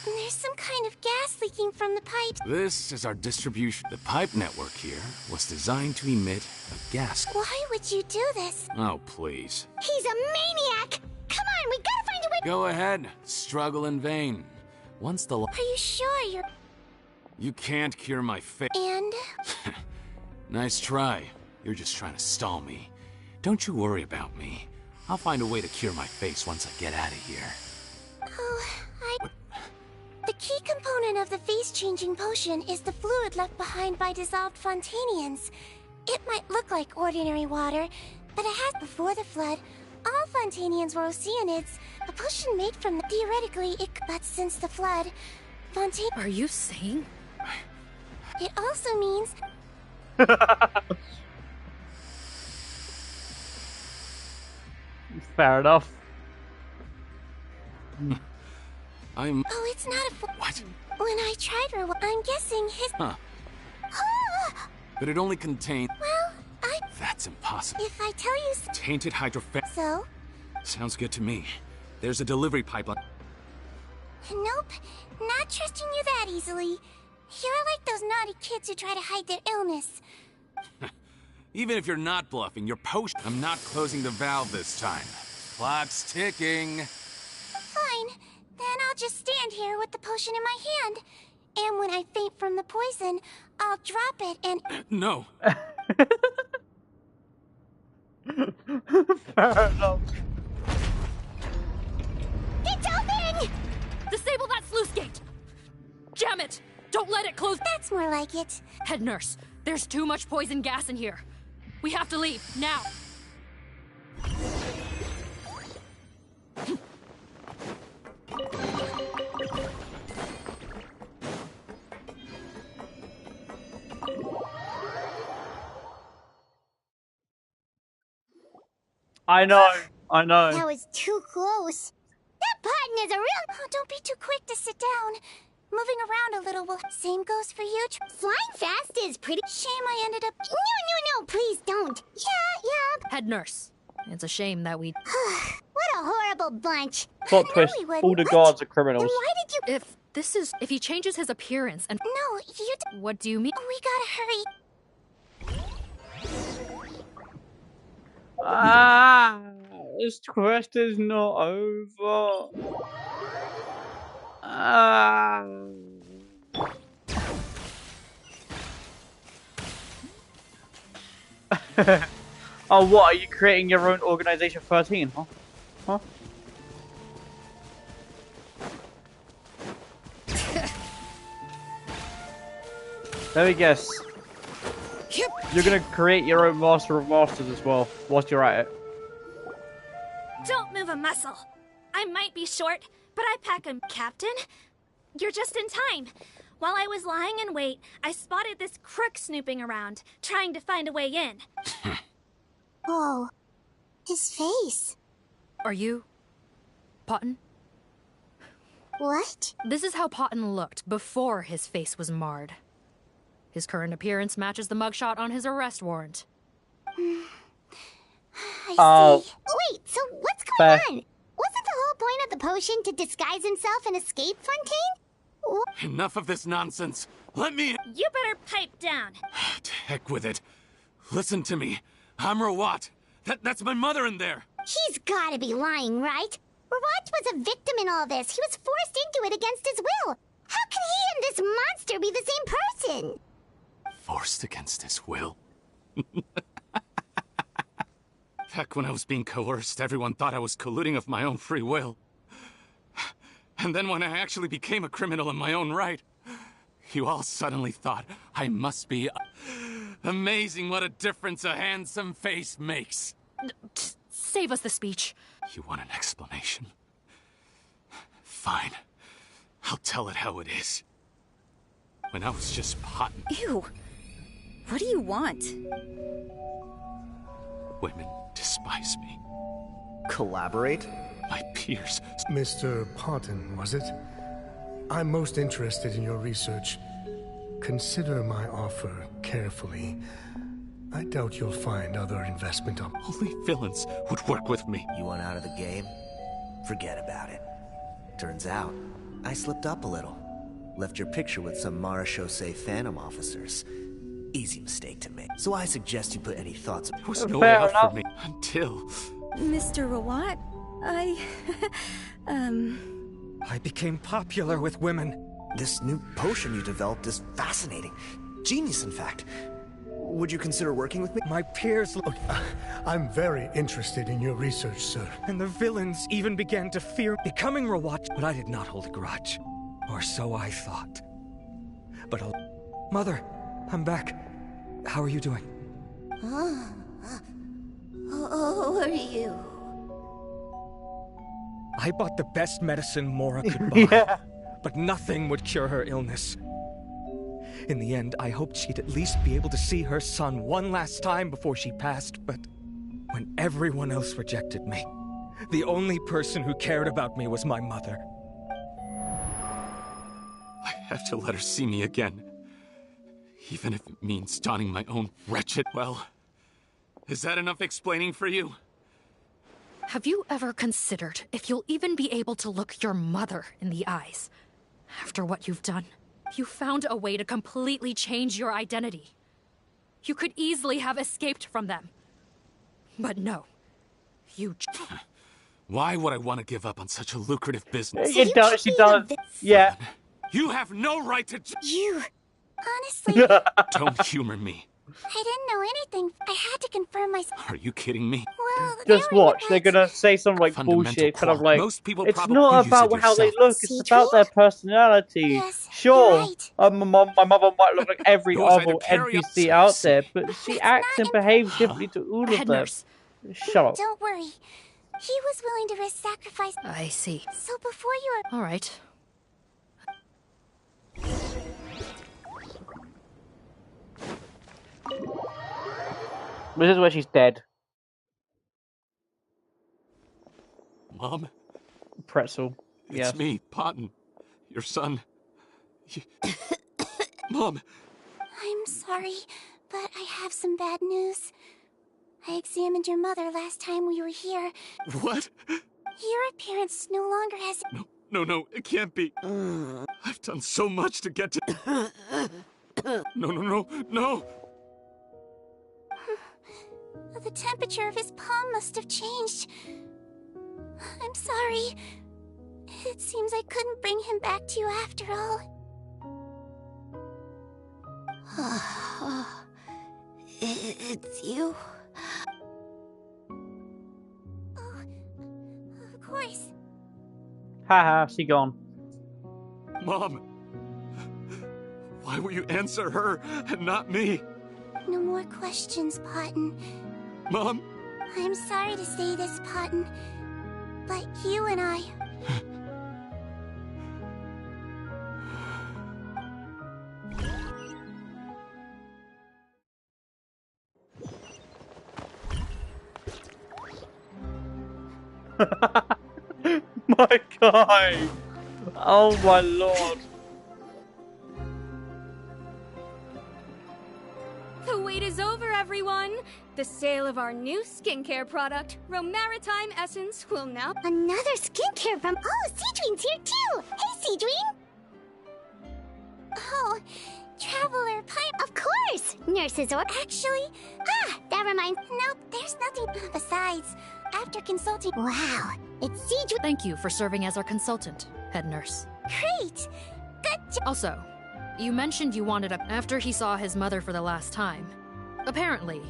There's some kind of gas leaking from the pipes. This is our distribution. The pipe network here was designed to emit a gas... Why would you do this? Oh, please. He's a maniac! Come on, we gotta find a way... Go ahead. Struggle in vain. Once the... Are you sure you're... You can't cure my face. And? Nice try. You're just trying to stall me. Don't you worry about me. I'll find a way to cure my face once I get out of here. Oh, The key component of the face-changing potion is the fluid left behind by dissolved Fontanians. It might look like ordinary water, but it has... Before the flood, all Fontanians were Oceanids, a potion made from... Theoretically, it... But since the flood, Fontaine... Are you saying? It also means... Fair enough. I'm... Oh, it's not a... What? When I tried her, I'm guessing his... Huh. But it only contained... Well, That's impossible. If I tell you... Tainted hydrophan... So? Sounds good to me. There's a delivery pipeline. Nope, not trusting you that easily. You're like those naughty kids who try to hide their illness. Even if you're not bluffing, your potion... I'm not closing the valve this time. Clock's ticking. Fine, then I'll just stand here with the potion in my hand. And when I faint from the poison, I'll drop it and... No. Fair enough. It's open! Disable that sluice gate! Jam it! Don't Don't let it close. That's more like it. Head nurse, there's too much poison gas in here. We have to leave, now. I know. That was too close. That button is a real... Oh, don't be too quick to sit down. Moving around a little will... Same goes for you. Flying fast is pretty... Shame I ended up... No, please don't. Yeah. Head nurse, it's a shame that we... What a horrible bunch. Plot twist, all the guards are criminals. Then why did you... If he changes his appearance and... No, you... What do you mean? We gotta hurry. This quest is not over. Oh, what? Are you creating your own Organization 13, huh? Let me guess. You're gonna create your own Master of Masters as well, whilst you're at it. Don't move a muscle. I might be short, but I pack a... Captain? You're just in time. While I was lying in wait, I spotted this crook snooping around, trying to find a way in. Oh, his face. Are you... Potton? What? This is how Potton looked before his face was marred. His current appearance matches the mugshot on his arrest warrant. I see. Wait, so what's going on? Wasn't the whole point of the potion to disguise himself and escape Fontaine? Enough of this nonsense. Let me... You better pipe down. To heck with it. Listen to me. I'm Rawat. That's my mother in there. He's gotta be lying, right? Rawat was a victim in all this. He was forced into it against his will. How can he and this monster be the same person? Forced against his will? Back when I was being coerced, everyone thought I was colluding of my own free will. And then when I actually became a criminal in my own right, you all suddenly thought I must be... Amazing what a difference a handsome face makes. Save us the speech. You want an explanation? Fine. I'll tell it how it is. When I was just Potton... Ew. What do you want? Women despise me. Collaborate? My peers... Mr. Potton, was it? I'm most interested in your research. Consider my offer carefully. I doubt you'll find other investment Only villains would work with me. You want out of the game? Forget about it. Turns out, I slipped up a little. Left your picture with some Marechaussee Phantom officers. Easy mistake to make. So I suggest you put any thoughts... There was no way out for me until... Mr. Rawat, I became popular with women. This new potion you developed is fascinating. Genius, in fact. Would you consider working with me? My peers... Look, I'm very interested in your research, sir. And the villains even began to fear becoming Rawat, but I did not hold a grudge. Or so I thought. But Mother, I'm back. How are you doing? Who are you? I bought the best medicine Mora could buy, but nothing would cure her illness. In the end, I hoped she'd at least be able to see her son one last time before she passed, but when everyone else rejected me, the only person who cared about me was my mother. I have to let her see me again. Even if it means donning my own wretched... Well, is that enough explaining for you? Have you ever considered if you'll even be able to look your mother in the eyes after what you've done? You found a way to completely change your identity. You could easily have escaped from them. But no. You... Why would I want to give up on such a lucrative business? She does. Yeah. You have no right to... You... Honestly... Don't humor me. I didn't know anything. I had to confirm my... Are you kidding me? Well, Just watch. They're gonna say some like bullshit, kind of like Most people it's probably not use about it how they yourself. look. It's about their personality. Yes, Sure, you're right. my mother might look like every It was either other carry NPC out there, but she acts and behaves differently to all of Head them. nurse. Shut up. Don't worry. He was willing to risk sacrifice. I see. So before you are... All right. This is where she's dead. Mom? Pretzel. It's Yes. me, Potton. Your son. Mom! I'm sorry, but I have some bad news. I examined your mother last time we were here. What? Your appearance no longer has... No, it can't be. I've done so much to get to... No! The temperature of his palm must have changed. I'm sorry. It seems I couldn't bring him back to you after all. It's you? Oh, of course. Haha, she gone. Mom! Why will you answer her and not me? No more questions, Potton. Mom? I'm sorry to say this, Potton, but you and I... My guy! Oh my lord. The wait is over, everyone! The sale of our new skincare product, Romaritime Essence, will now... Another skincare from... Oh, Seedween's here too! Hey, Seedween! Oh, Traveler Pipe... Of course! Nurses or... Actually... that reminds... Nope, there's nothing... Besides, after consulting... Wow, it's Seedween... Thank you for serving as our consultant, head nurse. Great! Good job! Also, you mentioned you wanted a... After he saw his mother for the last time. Apparently,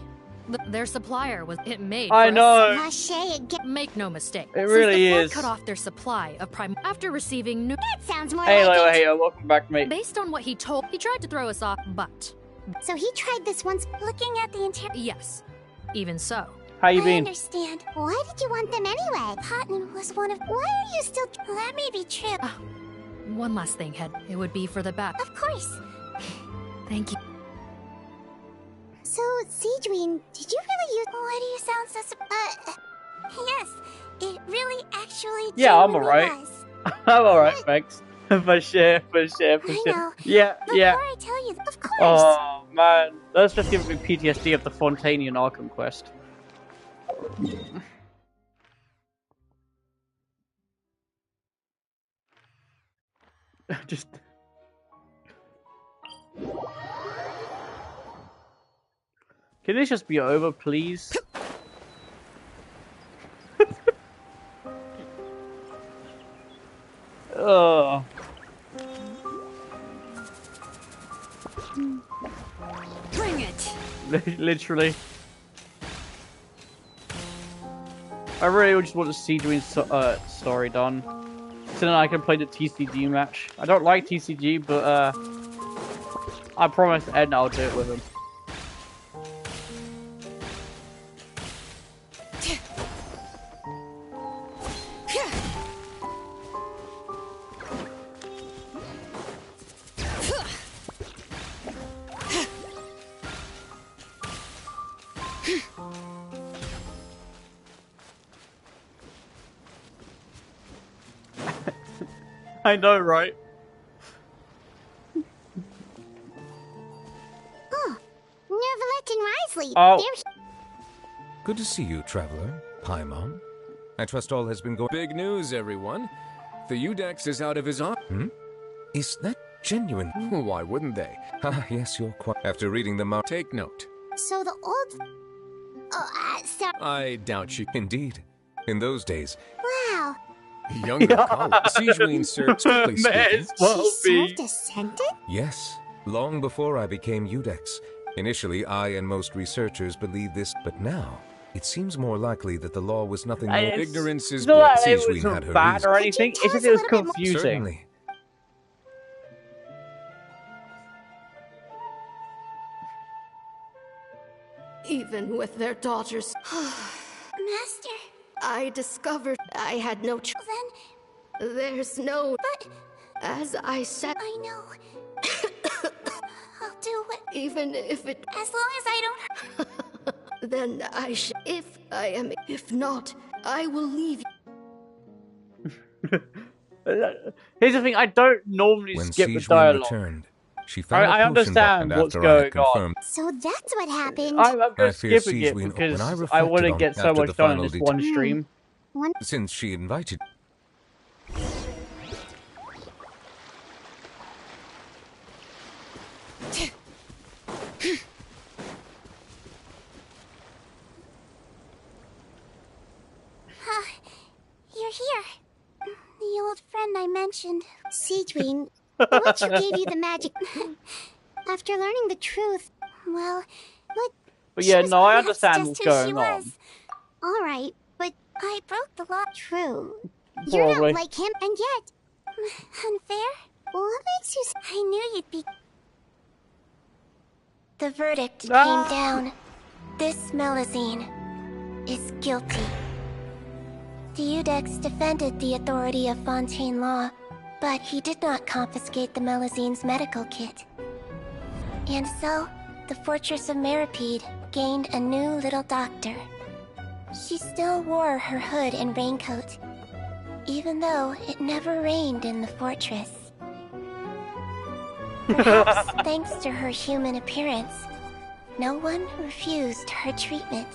their supplier was... It made... I know! Lachey again... Make no mistake. It really Since the is. Flood cut off their supply of prime... After receiving new... That sounds more Hey, like it! hey, welcome back, mate. Based on what he told... He tried to throw us off, but... So he tried this once... Looking at the interior... Yes. Even so. How you I been? understand. Why did you want them anyway? Potton was one of... Why are you still... That may be true. One last thing, head. It would be for the bat. Of course. Thank you. So, Seedween, did you really use... Why do you sound so... Yes, it really actually... Yeah, I'm genuinely alright. was. I'm alright, thanks. For sure. I know. Yeah. Before I tell you... Of course. Oh, man. That's just giving me PTSD of the Fontanian Arkham quest. Just... Can this just be over, please? Oh. Bring it! Literally. I really just want to see Dwayne's story done. So then I can play the TCG match. I don't like TCG, but I promise Ed I'll do it with him. I know, right? Oh, Nervalet and Risley. Oh. They're... Good to see you, Traveler. Paimon. I trust all has been going... Big news, everyone. The Udex is out of his arm. Is that genuine? Why wouldn't they? Ah, yes, you're quite... After reading the Take note. So the old... Oh, sorry. I doubt she... Indeed. In those days... Wow. Younger college. Sejuene served, strictly speaking. She served a sentence? Yes. Long before I became Udex. Initially, I and most researchers believed this, but now it seems more likely that the law was nothing more. Ignorance is not bliss. that it Sijuin was had her bad reason. or anything. It's just it was confusing. Certainly. Even with their daughters. Master. I discovered I had no choice. Then... There's no... But... As I said... I know. I'll do what... Even if it... As long as I don't... Then if I am... If not, I will leave you. Here's the thing, I don't normally skip the dialogue. Returned, she found I understand what's going on. So that's what happened. I'm just skipping it because I want to get so much done in this one stream. Since she invited... You're here. The old friend I mentioned. Sijuin, the witch who gave you the magic. After learning the truth, well, but yeah, no, I understand what's going on. Alright, but I broke the law. True. Probably. You're not like him, and yet... Unfair? What makes you... I knew you'd be... The verdict came down. This Melusine is guilty. Deudex defended the authority of Fontaine law, but he did not confiscate the Melusine's medical kit. And so, the Fortress of Meripede gained a new little doctor. She still wore her hood and raincoat, even though it never rained in the fortress. Perhaps thanks to her human appearance, no one refused her treatment.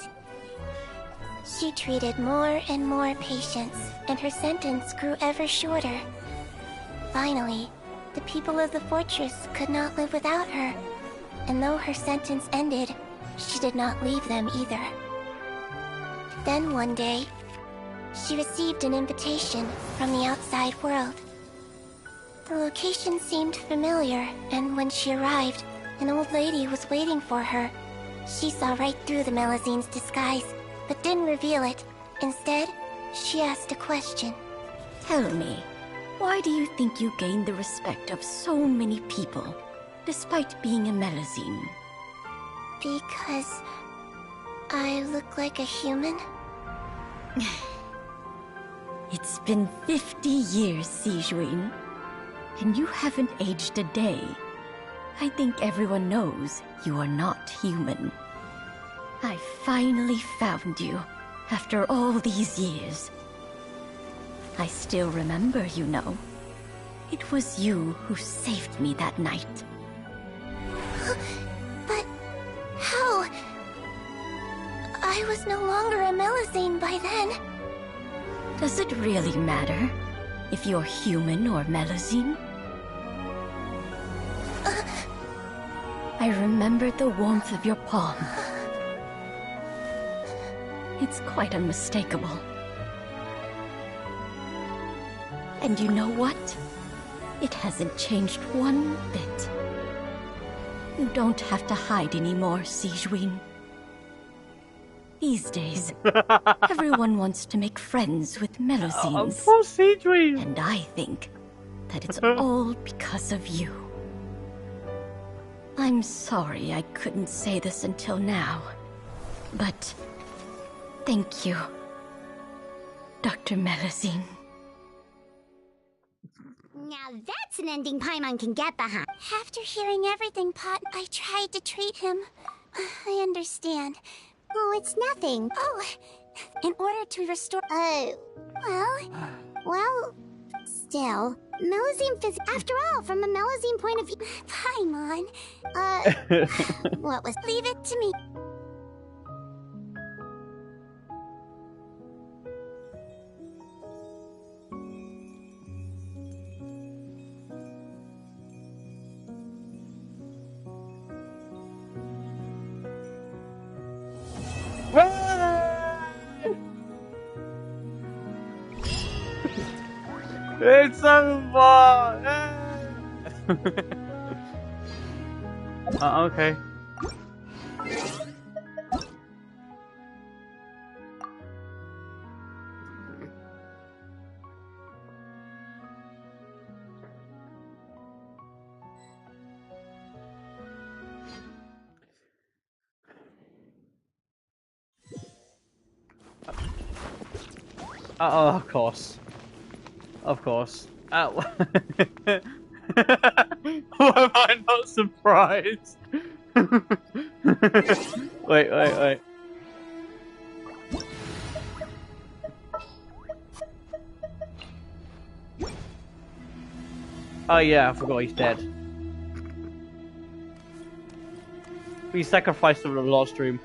She treated more and more patients, and her sentence grew ever shorter. Finally, the people of the fortress could not live without her, and though her sentence ended, she did not leave them either. Then one day, she received an invitation from the outside world. The location seemed familiar, and when she arrived, an old lady was waiting for her. She saw right through the Melusine's disguise, but didn't reveal it. Instead, she asked a question. Tell me, why do you think you gained the respect of so many people, despite being a Melusine? Because... I look like a human? It's been 50 years, Sijuin, and you haven't aged a day. I think everyone knows you are not human. I finally found you, after all these years. I still remember, you know. It was you who saved me that night. But... how? I was no longer a Melusine by then. Does it really matter if you're human or Melusine? I remembered the warmth of your palm. It's quite unmistakable. And you know what? It hasn't changed one bit. You don't have to hide anymore, Sijuin. These days, everyone wants to make friends with Melusines. Poor Sijuin. And I think that it's all because of you. I'm sorry I couldn't say this until now, but thank you, Dr. Melusine. Now that's an ending Paimon can get behind. After hearing everything, Pot, I tried to treat him. I understand. Oh, it's nothing. Oh, in order to restore... well, still, Melusine phys... After all, from a Melusine point of view... Paimon. What was... Leave it to me. It's over! Okay. Oh, of course. Of course. Why am I not surprised? Wait. Oh yeah, I forgot he's dead. We sacrificed him in the last stream.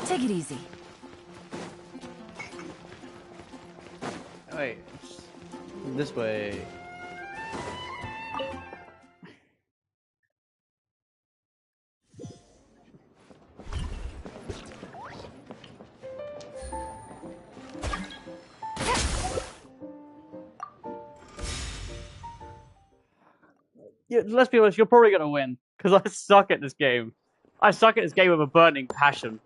Take it easy. Wait, this way. Yeah, let's be honest, you're probably gonna win because I suck at this game. I suck at this game with a burning passion.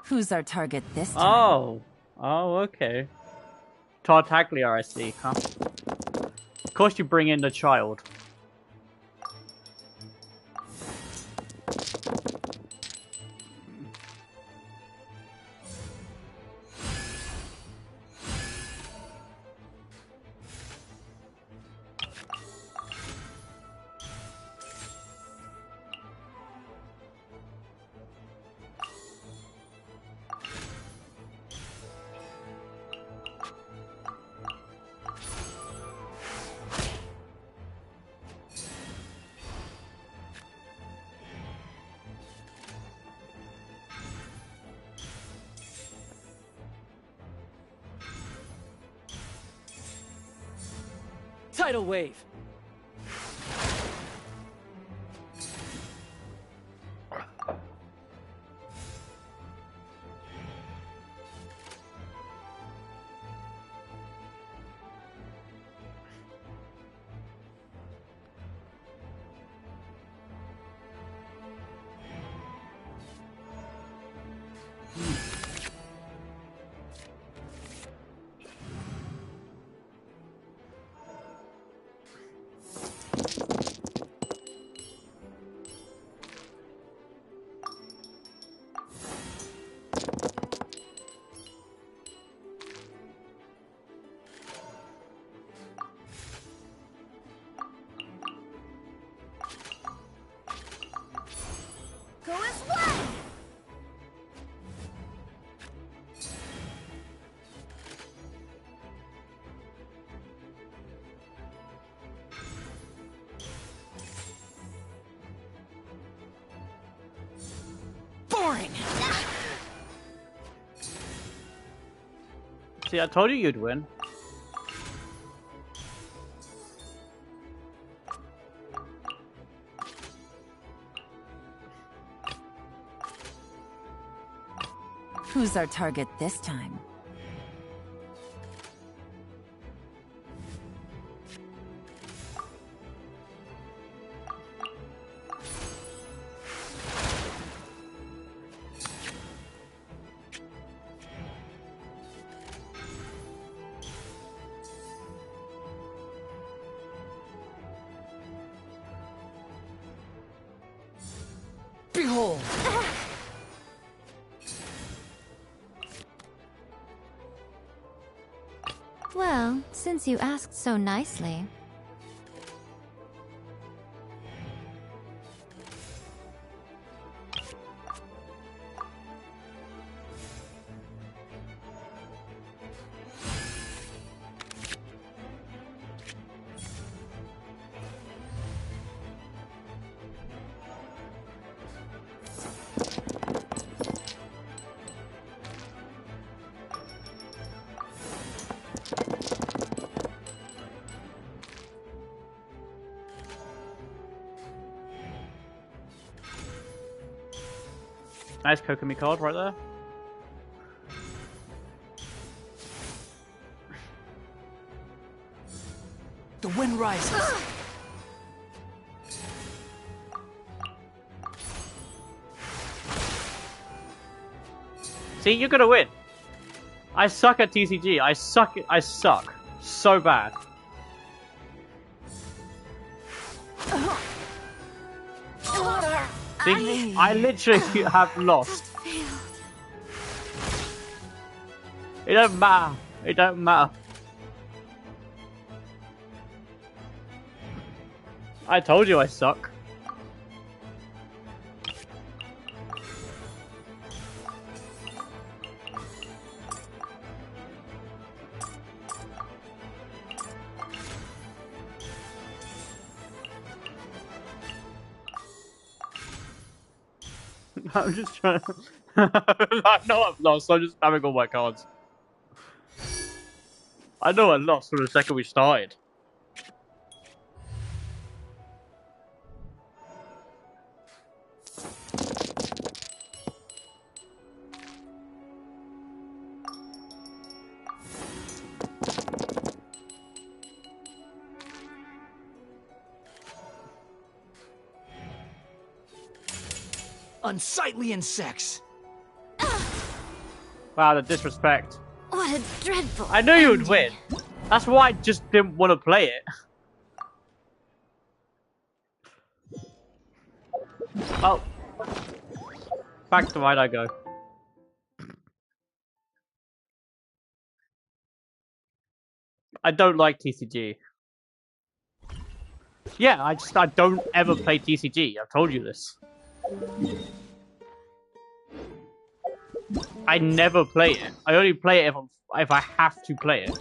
Who's our target this time? Oh, okay. Tartaglia, I see, huh? Of course you bring in the child. Tidal wave. Go as one! Boring! See, I told you you'd win. Who's our target this time? Behold! Well, since you asked so nicely. Nice Kokomi card right there. The wind rises. See, you're gonna win. I suck at TCG. I suck so bad. See, I literally have lost. It don't matter. It don't matter. I told you I suck. I'm just trying to... I know I've lost, I'm just having all my cards. I know I lost from the second we started. Unsightly insects. Wow, the disrespect. What a dreadful I knew you would win. That's why I just didn't want to play it. Oh. Back to right I go. I don't like TCG. Yeah, I don't ever play TCG. I've told you this. I never play it. I only play it if I have to play it.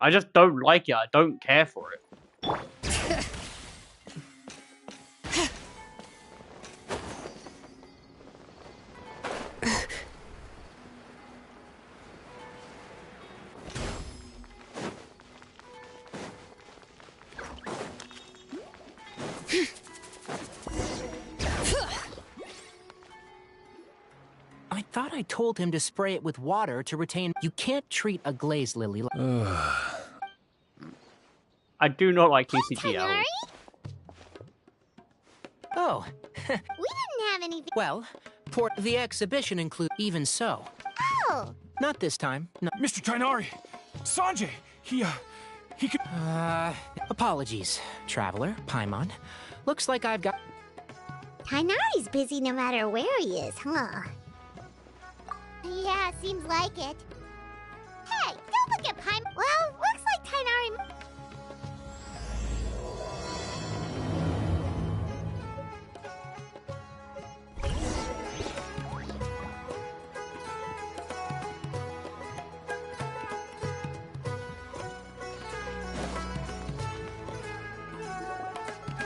I just don't like it. I don't care for it. I thought I told him to spray it with water to retain... You can't treat a glazed lily like... I do not like TCG at all. Oh. We didn't have anything. Well, the exhibition includes... Even so. Oh. Not this time. No. Mr. Tainari! Sanjay! He could... Apologies, Traveler, Paimon. Looks like I've got... Tainari's busy no matter where he is, huh? Yeah, seems like it. Hey, don't look at Paimon. Well, looks like Tainari...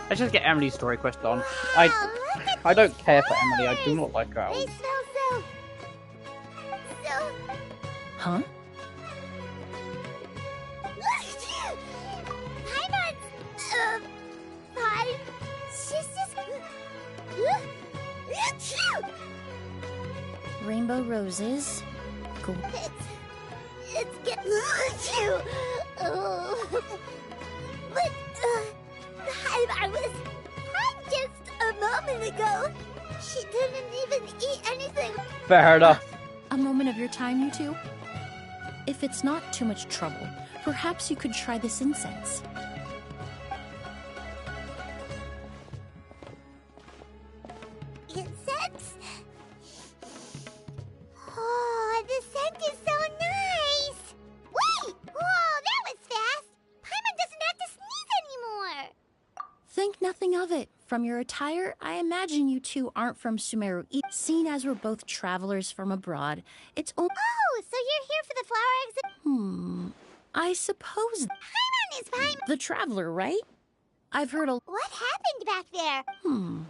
Let's just get Emily's story quest on. I don't care for Emily. I do not like her. They smell so... Huh? Paimon's... Five... sisters... Rainbow roses. Cool. It's getting you. Oh. But, I was crying just a moment ago. She didn't even eat anything. Fair enough. A moment of your time, you two? If it's not too much trouble, perhaps you could try this incense. Incense? of it. From your attire, I imagine you two aren't from Sumeru. Seeing as we're both travelers from abroad, it's Oh, so you're here for the flower exhibit? I suppose Paimon is Paimon. the traveler, right? I've heard a... What happened back there?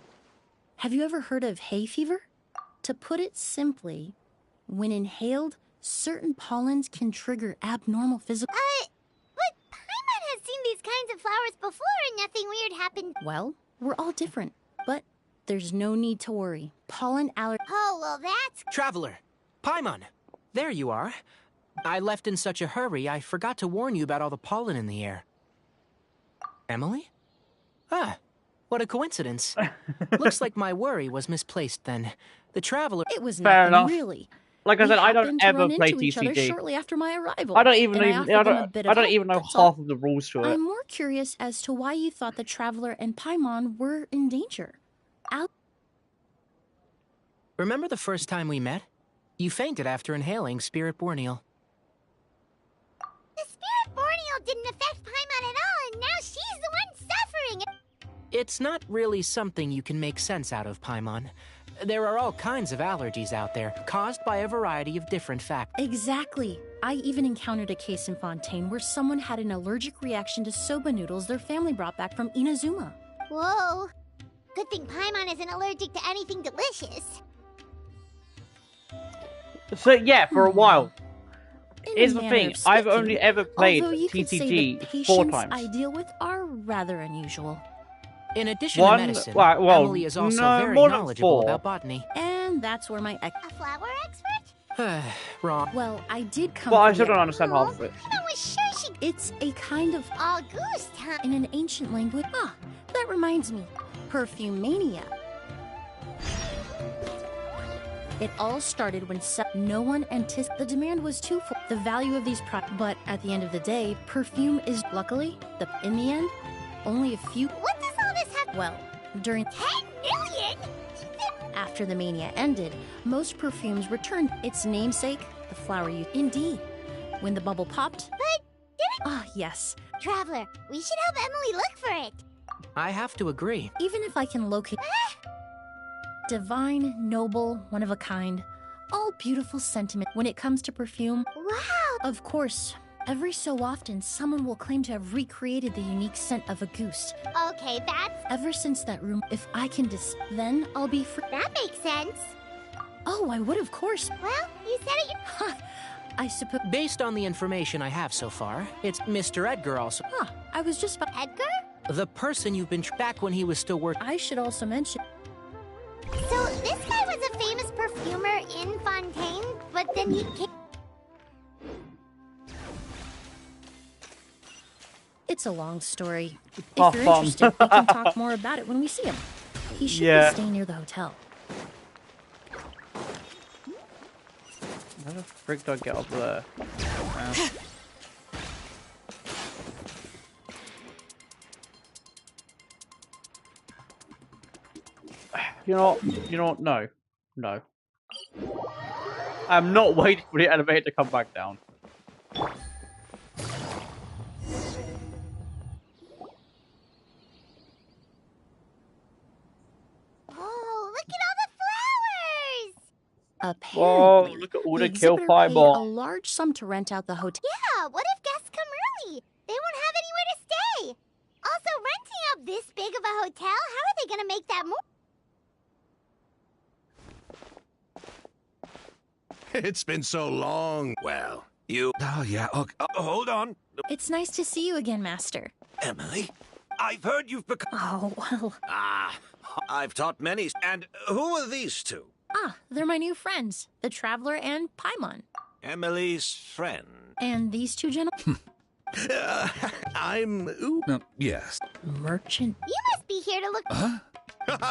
Have you ever heard of hay fever? To put it simply, when inhaled, certain pollens can trigger abnormal physical... But Paimon has seen these kinds of flowers before and nothing weird happened. Well, we're all different, but there's no need to worry. Pollen allergy... Oh, well that's... Traveler! Paimon! There you are. I left in such a hurry, I forgot to warn you about all the pollen in the air. Emily? Ah, what a coincidence. Looks like my worry was misplaced then. The traveler... It was Fair nothing enough. really. Like I said, I don't happened to ever run play into each other TCG. shortly after my arrival. I don't even and know. I offered them a bit of I don't help, even know that's all. half of the rules to it. I'm more curious as to why you thought the traveler and Paimon were in danger. Remember the first time we met? You fainted after inhaling Spirit Borneal. The Spirit Borneal didn't affect Paimon at all, and now she's the one suffering. It's not really something you can make sense out of, Paimon. There are all kinds of allergies out there, caused by a variety of different factors. Exactly. I even encountered a case in Fontaine where someone had an allergic reaction to soba noodles their family brought back from Inazuma. Whoa. Good thing Paimon isn't allergic to anything delicious. So yeah, for a while. In Here's a the manner thing, of I've speaking, only ever played although you could say the TCG 4 patients times. I deal with are rather unusual. In addition One- to medicine, well, Emily is also no, very more than knowledgeable 4. about botany. And that's where my A flower expert? Wrong. Well, I did come Well, I from still the- don't understand half of it. Paimon was sure she... It's a kind of August, huh? in an ancient language. Ah, that reminds me. Perfumania. It all started when no one anticipated the demand was too full. The value of these products, but at the end of the day, perfume is luckily in the end only a few. What does all this have... Well, during 10 million? after the mania ended, most perfumes returned its namesake, the flower you. Indeed, when the bubble popped. But didn't... Ah, yes. Traveler, we should help Emily look for it. I have to agree. Even if I can locate. Divine, noble, one of a kind. All beautiful sentiment when it comes to perfume. Wow. Of course, every so often someone will claim to have recreated the unique scent of a goose. Okay, that's... Ever since that room, if I can then I'll be free. That makes sense. Oh, I would of course. Well, you said it... I suppose. Based on the information I have so far, it's Mr. Edgar also. I was just... Edgar? The person you've been back when he was still working. I should also mention... So, this guy was a famous perfumer in Fontaine, but then he came... It's a long story. Oh, If you're fun. interested, we can talk more about it when we see him. He should Yeah. be staying near the hotel. How the frick do I get up there? You know what? No. No. I'm not waiting for the elevator to come back down. Oh, look at all the flowers! Apparently, Whoa, look at all the kill exhibitor paid a fireball. large sum to rent out the hotel. Yeah, what if guests come early? They won't have anywhere to stay. Also, renting out this big of a hotel, how are they gonna make that more? It's been so long. Well, you... Oh, yeah. Okay. Hold on. It's nice to see you again, Master. Emily, I've heard you've become... Oh, well. Ah, I've taught many. And who are these two? Ah, they're my new friends, the Traveler and Paimon. Emily's friend. And these two gentlemen? I'm... yes. Merchant. You must be here to look...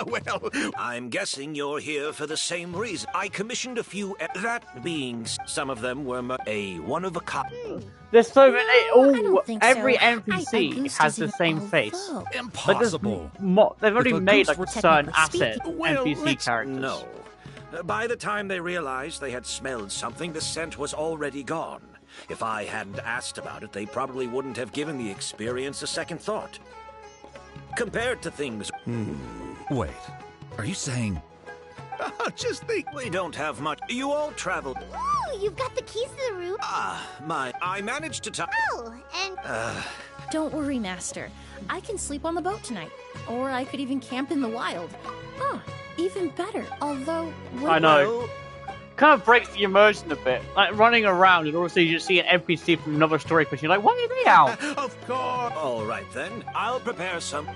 Well, I'm guessing you're here for the same reason. I commissioned a few... that being... Some of them were a one-of-a-kind... There's so many. I don't think Every so. NPC Goose has the doesn't- same although- face. Impossible. They've already If a made goose like were certain technically asset speaking- Well, NPC let's- characters. No. By the time they realized they had smelled something, the scent was already gone. If I hadn't asked about it, they probably wouldn't have given the experience a second thought. compared to things. Wait, are you saying... Just think, we don't have much. You all traveled. Ooh, you've got the keys to the room. I managed to Oh, and... Don't worry, Master. I can sleep on the boat tonight. Or I could even camp in the wild. Huh, even better. Although... I know. Kind of breaks the immersion a bit. Like running around and also you just see an NPC from another story because you're like, why are they out? Of course. All right then, I'll prepare some.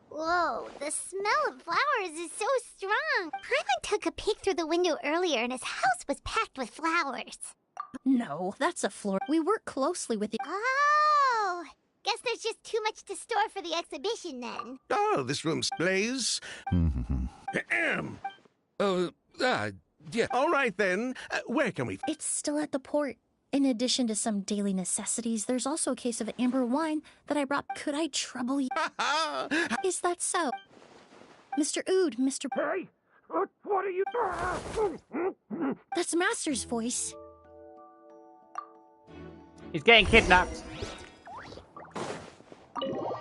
Whoa, the smell of flowers is so strong. Paimon took a peek through the window earlier and his house was packed with flowers. No, that's a floor. We work closely with the... Oh, guess there's just too much to store for the exhibition then. Oh, this room's blaze. Yeah. All right then. Where can we... It's still at the port. In addition to some daily necessities, there's also a case of amber wine that I brought. Could I trouble you? Is that so? Mr. Ood, Mr. Hey! What are you... That's Master's voice. He's getting kidnapped.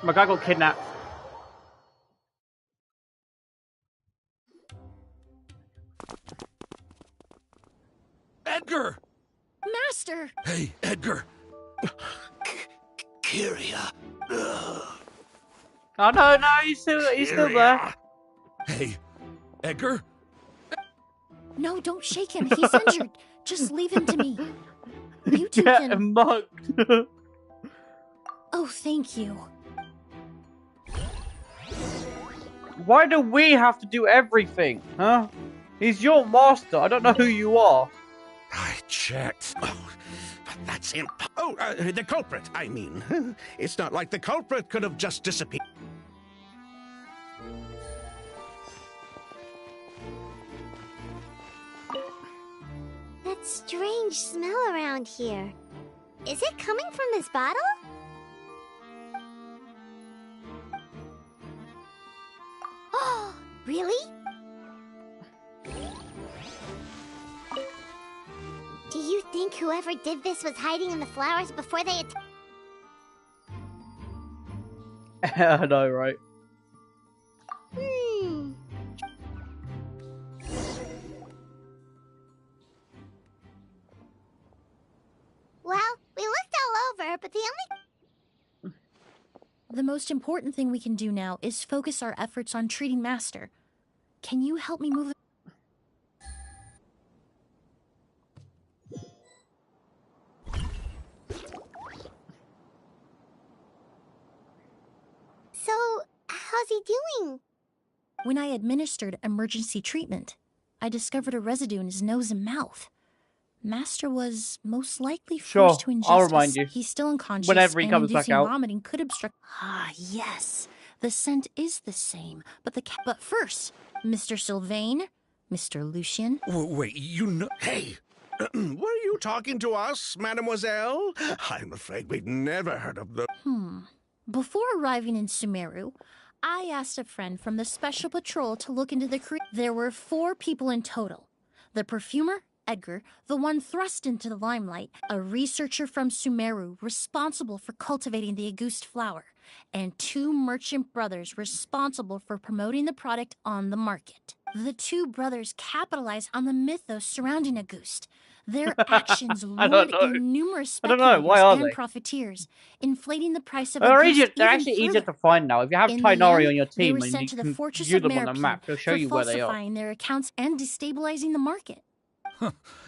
My guy got kidnapped. Edgar! Master! Hey, Edgar! Kyria. Oh no, he's still there. Hey, Edgar? No, don't shake him. He's injured. Just leave him to me. You two Get can... mugged. Oh, thank you. Why do we have to do everything, huh? He's your master. I don't know who you are. I checked. Oh, but that's the culprit, I mean. It's not like the culprit could have just disappeared. That strange smell around here. Is it coming from this bottle? Oh, really? Do you think whoever did this was hiding in the flowers before they I know, right? Well, we looked all over, but the only... The most important thing we can do now is focus our efforts on treating Master. Can you help me move... So, how's he doing? When I administered emergency treatment, I discovered a residue in his nose and mouth. Master was most likely forced to ingest. I'll remind you. He's still unconscious, whenever he and comes back inducing out. vomiting could obstruct. Ah, yes, the scent is the same, but but first, Mr. Sylvain, Mr. Lucian. Wait, you know... Hey! Were you talking to us, mademoiselle? I'm afraid we'd never heard of the... Before arriving in Sumeru, I asked a friend from the Special Patrol to look into the There were 4 people in total. The perfumer, Edgar, the one thrust into the limelight, a researcher from Sumeru responsible for cultivating the Auguste flower, and 2 merchant brothers responsible for promoting the product on the market. The 2 brothers capitalized on the mythos surrounding Auguste. Their actions lured in numerous speculators and profiteers, inflating the price of Auguste They're actually easier to find now. If you have Tighnari on your team and you can view them on the map, they'll show you where they are. Falsifying their accounts and destabilizing the market.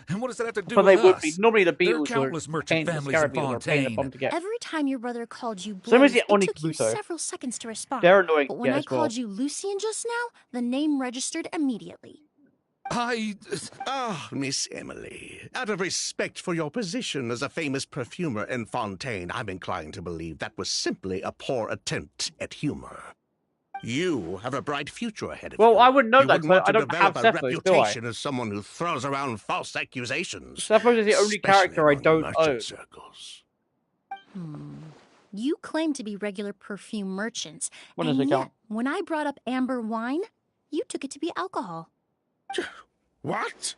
And what does that have to do but with they would us? be. Normally the There are Beatles countless were merchant families in Fontaine. Every time your brother called you Same as Blaze, the only it took you Pluto. several seconds to respond. They're annoying But when to I get as well. called you Lucian just now, the name registered immediately. Miss Emily, out of respect for your position as a famous perfumer in Fontaine, I'm inclined to believe that was simply a poor attempt at humor. You have a bright future ahead of you. Well, I wouldn't know You that wouldn't want because I to don't have develop a Cephos, do I? reputation as someone who throws around false accusations. Cephos is the only especially character I among don't merchant own. circles. You claim to be regular perfume merchants, What does and it yet, count? when I brought up amber wine, you took it to be alcohol. What?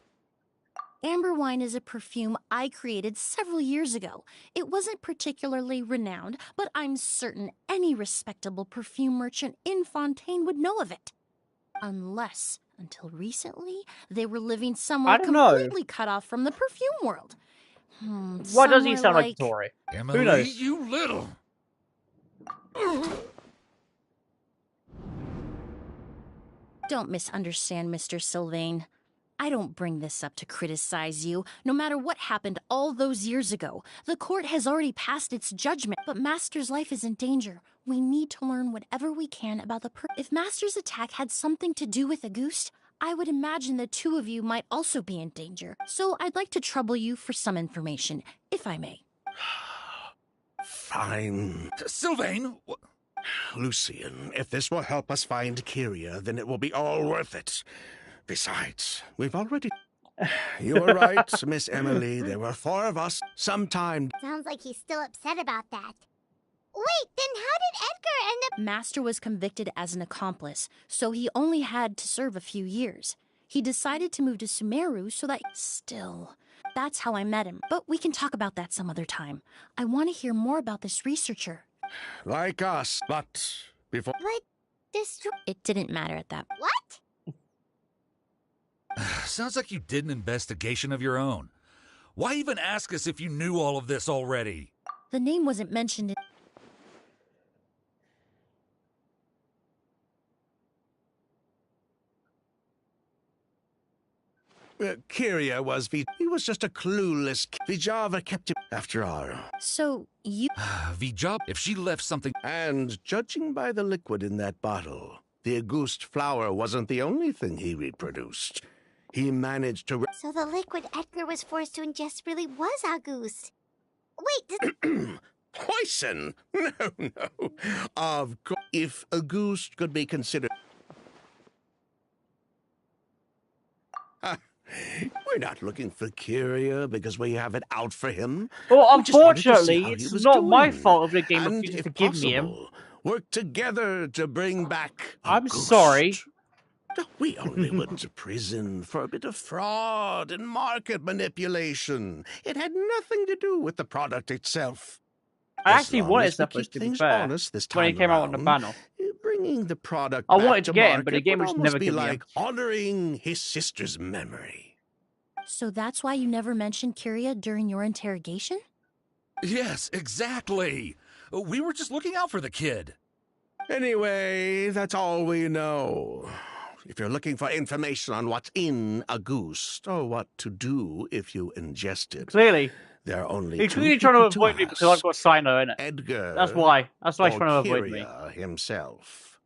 Amber wine is a perfume I created several years ago. It wasn't particularly renowned, but I'm certain any respectable perfume merchant in Fontaine would know of it. Unless, until recently, they were living somewhere I don't know. completely cut off from the perfume world. Why does he somewhere sound like Tori? Who Emily, knows? you little. Don't misunderstand, Mr. Sylvain. I don't bring this up to criticize you. No matter what happened all those years ago, the court has already passed its judgment, but Master's life is in danger. We need to learn whatever we can about If Master's attack had something to do with Auguste, I would imagine the two of you might also be in danger. So I'd like to trouble you for some information, if I may. Fine. Sylvain! Lucian, if this will help us find Kyria, then it will be all worth it. Besides, we've already... You were right, Miss Emily. There were 4 of us. Sometime... Sounds like he's still upset about that. Wait, then how did Edgar end up... Master was convicted as an accomplice, so he only had to serve a few years. He decided to move to Sumeru so that... Still, that's how I met him. But we can talk about that some other time. I want to hear more about this researcher. Like us, but before... But this... It didn't matter at that. What? Sounds like you did an investigation of your own. Why even ask us if you knew all of this already? The name wasn't mentioned in... Kyria was He was just a clueless... Vijava kept him after all. So, you... Vijab, if she left something... And judging by the liquid in that bottle, the Auguste flower wasn't the only thing he reproduced. He managed to... So the liquid Edgar was forced to ingest really was Auguste. Wait, Poison? No. Of course, if Auguste could be considered... We're not looking for Kyria because we have it out for him. Well, We just wanted to see unfortunately, how he it's was not my doing. fault if the game And refuses if to give me him. possible, work together to bring back I'm Auguste. sorry. We only went to prison for a bit of fraud and market manipulation. It had nothing to do with the product itself. I As actually long wanted as we Zephyrus, keep to be things fair, honest this when he time came out on the around, panel. Bringing the product I back wanted to get him, but the market game would just almost never be gave me him. like honoring his sister's memory. So that's why you never mentioned Kyria during your interrogation? Yes, exactly. We were just looking out for the kid. Anyway, that's all we know. If you're looking for information on what's in Auguste, or what to do if you ingest it, Clearly. there are only He's two clearly trying to people avoid me because I've got Sino in it. Edgar. That's why. That's why he's or trying to avoid me. Kyria himself.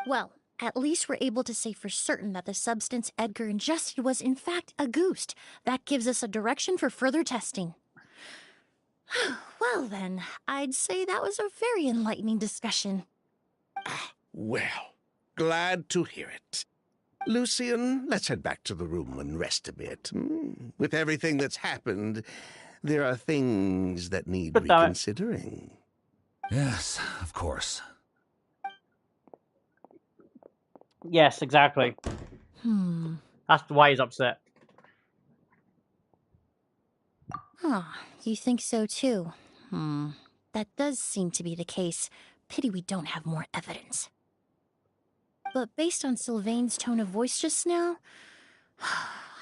Well, at least we're able to say for certain that the substance Edgar ingested was in fact Auguste. That gives us a direction for further testing. Well then, I'd say that was a very enlightening discussion. Well, glad to hear it. Lucian, let's head back to the room and rest a bit. With everything that's happened, there are things that need reconsidering. Yes, of course. Yes, exactly. That's why he's upset. You think so too? That does seem to be the case. Pity we don't have more evidence. But based on Sylvain's tone of voice just now,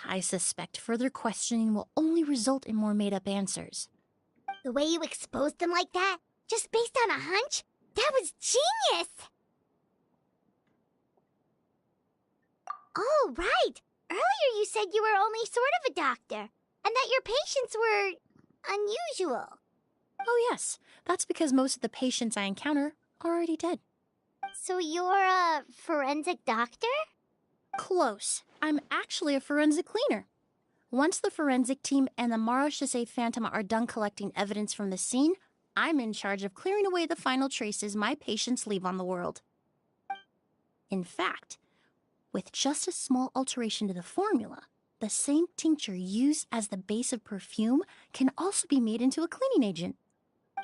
I suspect further questioning will only result in more made-up answers. the way you exposed them like that, just based on a hunch, that was genius! Oh, right! Earlier you said you were only sort of a doctor, and that your patients were unusual. Oh yes, that's because most of the patients I encounter are already dead. So you're a forensic doctor? Close. I'm actually a forensic cleaner. Once the forensic team and the Marechaussee Phantom are done collecting evidence from the scene, I'm in charge of clearing away the final traces my patients leave on the world. In fact, with just a small alteration to the formula, the same tincture used as the base of perfume can also be made into a cleaning agent.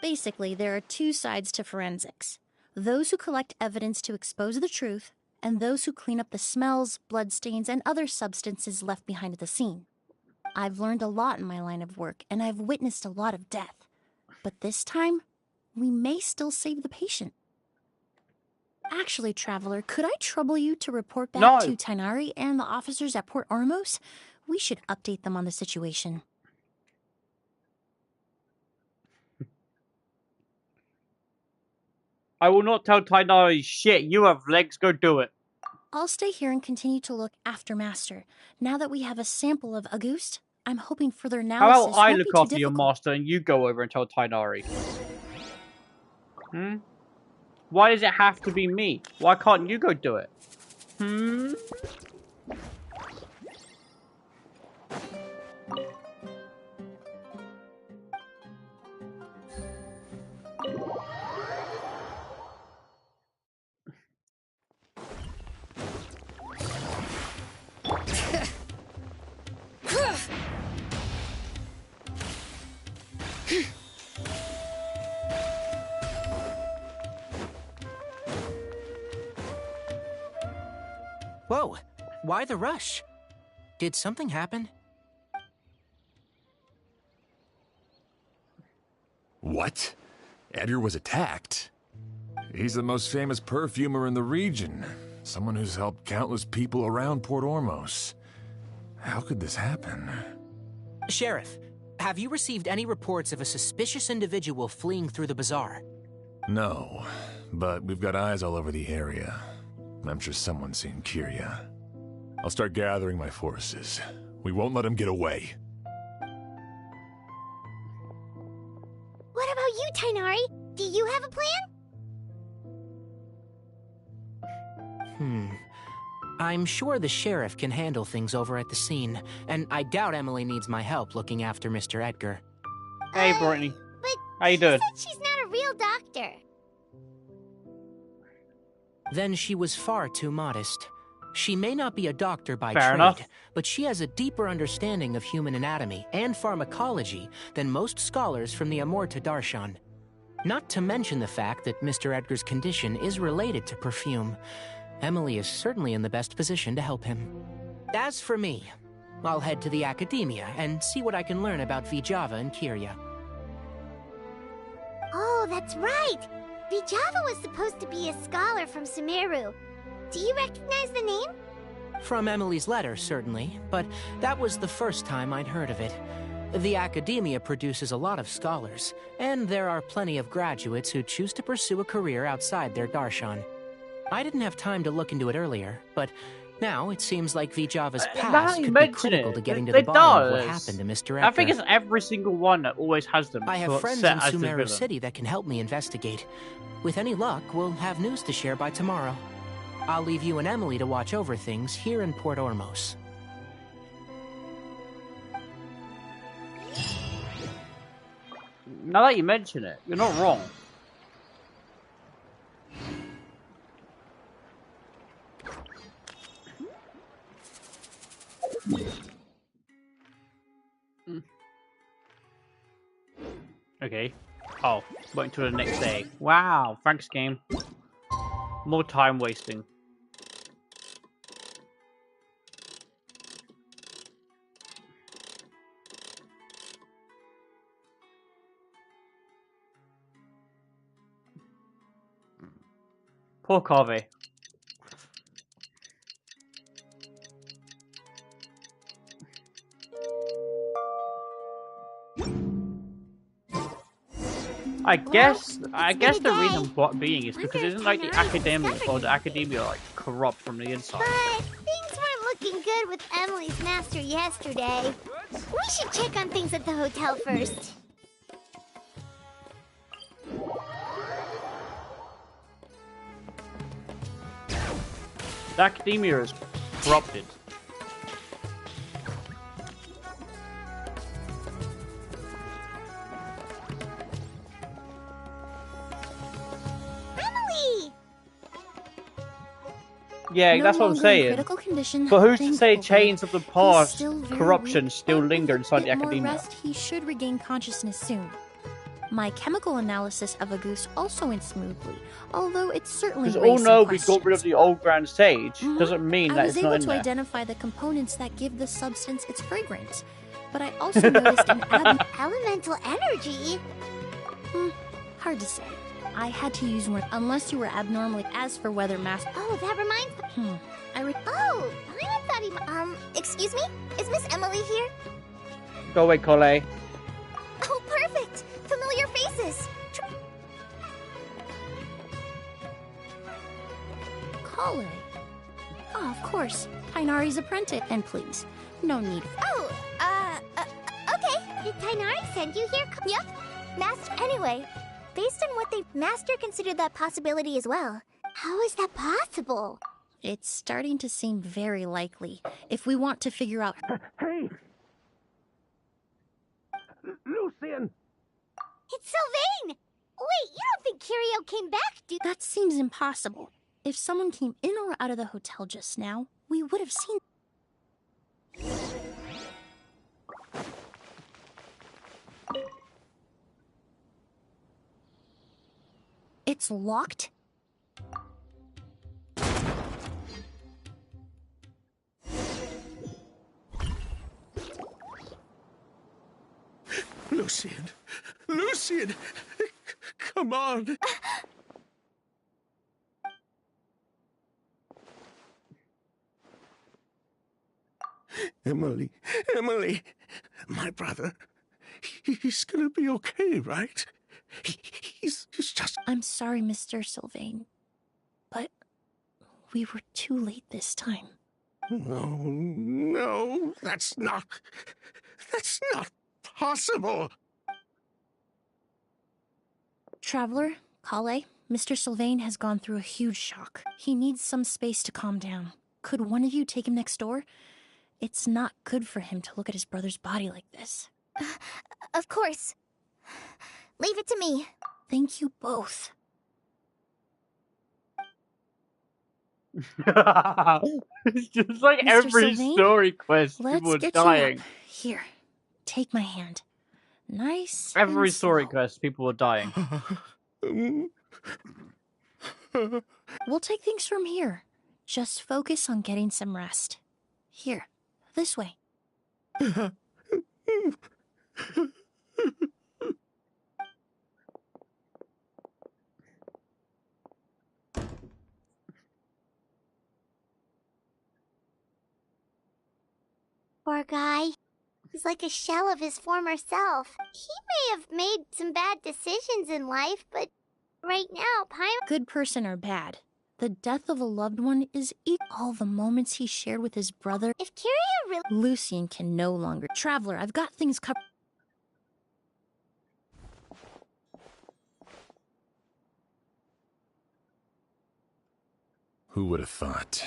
Basically, there are two sides to forensics. Those who collect evidence to expose the truth, and those who clean up the smells, bloodstains, and other substances left behind at the scene. I've learned a lot in my line of work, and I've witnessed a lot of death. But this time, we may still save the patient. Actually, Traveler, could I trouble you to report back to Tainari and the officers at Port Ormos? We should update them on the situation. I will not tell Tainari shit. You have legs, go do it. I'll stay here and continue to look after Master. Now that we have a sample of Auguste, I'm hoping further analysis How about I won't look be too after your difficult. master and you go over and tell Tainari? Why does it have to be me? Why can't you go do it? Whoa, why the rush? Did something happen? What? Edgar was attacked? He's the most famous perfumer in the region. Someone who's helped countless people around Port Ormos. How could this happen? Sheriff, have you received any reports of a suspicious individual fleeing through the bazaar? No, but we've got eyes all over the area. I'm sure someone's seen Kiria. I'll start gathering my forces. We won't let him get away. What about you, Tainari? Do you have a plan? I'm sure the sheriff can handle things over at the scene, and I doubt Emily needs my help looking after Mr. Edgar. Hey, Brittany. But how you doing? She said she's not a real doctor. Then she was far too modest. She may not be a doctor by Fair trade, enough. but she has a deeper understanding of human anatomy and pharmacology than most scholars from the Amorta Darshan. Not to mention the fact that Mr. Edgar's condition is related to perfume. Emily is certainly in the best position to help him. As for me, I'll head to the academia and see what I can learn about Vijava and Kiria. Oh, that's right! Vijava was supposed to be a scholar from Sumeru. Do you recognize the name? From Emily's letter, certainly, but that was the first time I'd heard of it. The academia produces a lot of scholars, and there are plenty of graduates who choose to pursue a career outside their darshan. I didn't have time to look into it earlier, but now it seems like Vijava's past could be critical to getting to the bottom of what happened to Mr. Edgar. I think it's every single one that always has them. I have friends set in as the Sumeru villain. City that can help me investigate. With any luck, we'll have news to share by tomorrow. I'll leave you and Emily to watch over things here in Port Ormos. Now that you mention it, you're not wrong. Okay. Oh, wait until the next day. Wow, thanks game. More time wasting. Poor Carvey. I guess the reason being is because isn't like the academia like corrupt from the inside. But things weren't looking good with Emily's master yesterday. We should check on things at the hotel first. The academia is corrupted. Emily! Yeah, No that's what I'm longer in saying. critical condition, But who's to say thankfully. chains of the He's past still very corruption weak, still but with linger a inside the bit more academia? rest, he should regain consciousness soon. My chemical analysis of a goose also went smoothly, although it certainly Because raised although some we questions. got rid of the old Grand Sage, doesn't mean I that was it's not able in to there. identify the components that give the substance its fragrance, but I also noticed an elemental energy. Hard to say. I had to use one unless you were abnormally. As for weather mask, Oh, that reminds me. Oh, I thought he. Excuse me? Is Miss Emily here? Go away, Collet. Oh, perfect! Familiar faces! Kale. Oh, of course. Tainari's apprentice. And please, no need. Oh, okay. Did Tainari send you here? Yep. Master, anyway, based on what Master considered that possibility as well. How is that possible? It's starting to seem very likely. If we want to figure out... Hey! Lucian! It's Sylvain! Wait, you don't think Kirio came back, do you? That seems impossible. If someone came in or out of the hotel just now, we would have seen... It's locked? Lucian! Lucian! Come on! Emily, Emily! My brother, he's gonna be okay, right? He's just... I'm sorry, Mr. Sylvain, but we were too late this time. No, that's not possible. Traveler, Kale, Mr. Sylvain has gone through a huge shock. He needs some space to calm down. Could one of you take him next door? It's not good for him to look at his brother's body like this. Of course. Leave it to me. Thank you both. It's just like Mr. every Sylvain, story quest, let's people are get dying. you up. Here, take my hand. Nice. Every and story slow. quest, people are dying. We'll take things from here. Just focus on getting some rest. Here, this way. Poor guy. He's like a shell of his former self. He may have made some bad decisions in life, but right now, Paimon... Good person or bad, the death of a loved one is all the moments he shared with his brother. If Kirio really... Lucian can no longer... Traveler, I've got things covered. Who would have thought?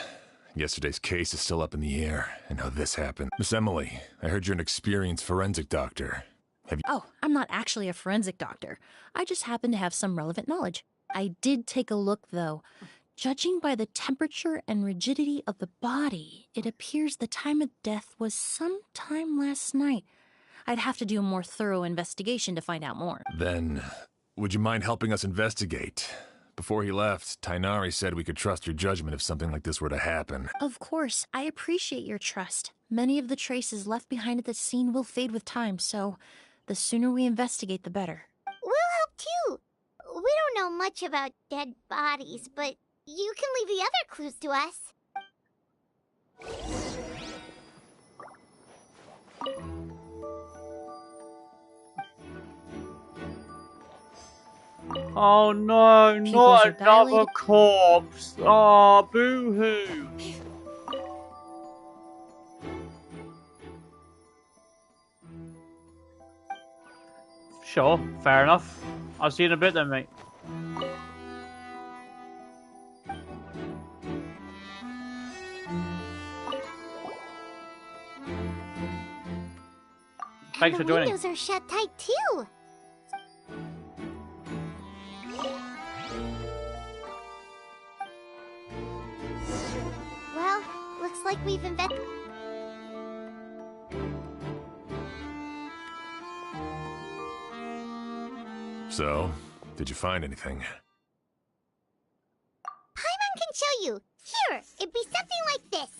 Yesterday's case is still up in the air, and now this happened. Miss Emily, I heard you're an experienced forensic doctor. Have you... Oh, I'm not actually a forensic doctor. I just happen to have some relevant knowledge. I did take a look, though. Judging by the temperature and rigidity of the body, it appears the time of death was sometime last night. I'd have to do a more thorough investigation to find out more. Then, would you mind helping us investigate? Before he left, Tainari said we could trust your judgment if something like this were to happen. Of course, I appreciate your trust. Many of the traces left behind at the scene will fade with time, so the sooner we investigate, the better. We'll help too. We don't know much about dead bodies, but you can leave the other clues to us. Oh no, Pupils not are another dilated. corpse! Oh, boo-hoo! Sure, fair enough. I'll see you in a bit then, mate. Thanks for The joining. windows are shut tight too. Well, looks like we've invested. So, did you find anything? Paimon can show you. Here, it'd be something like this.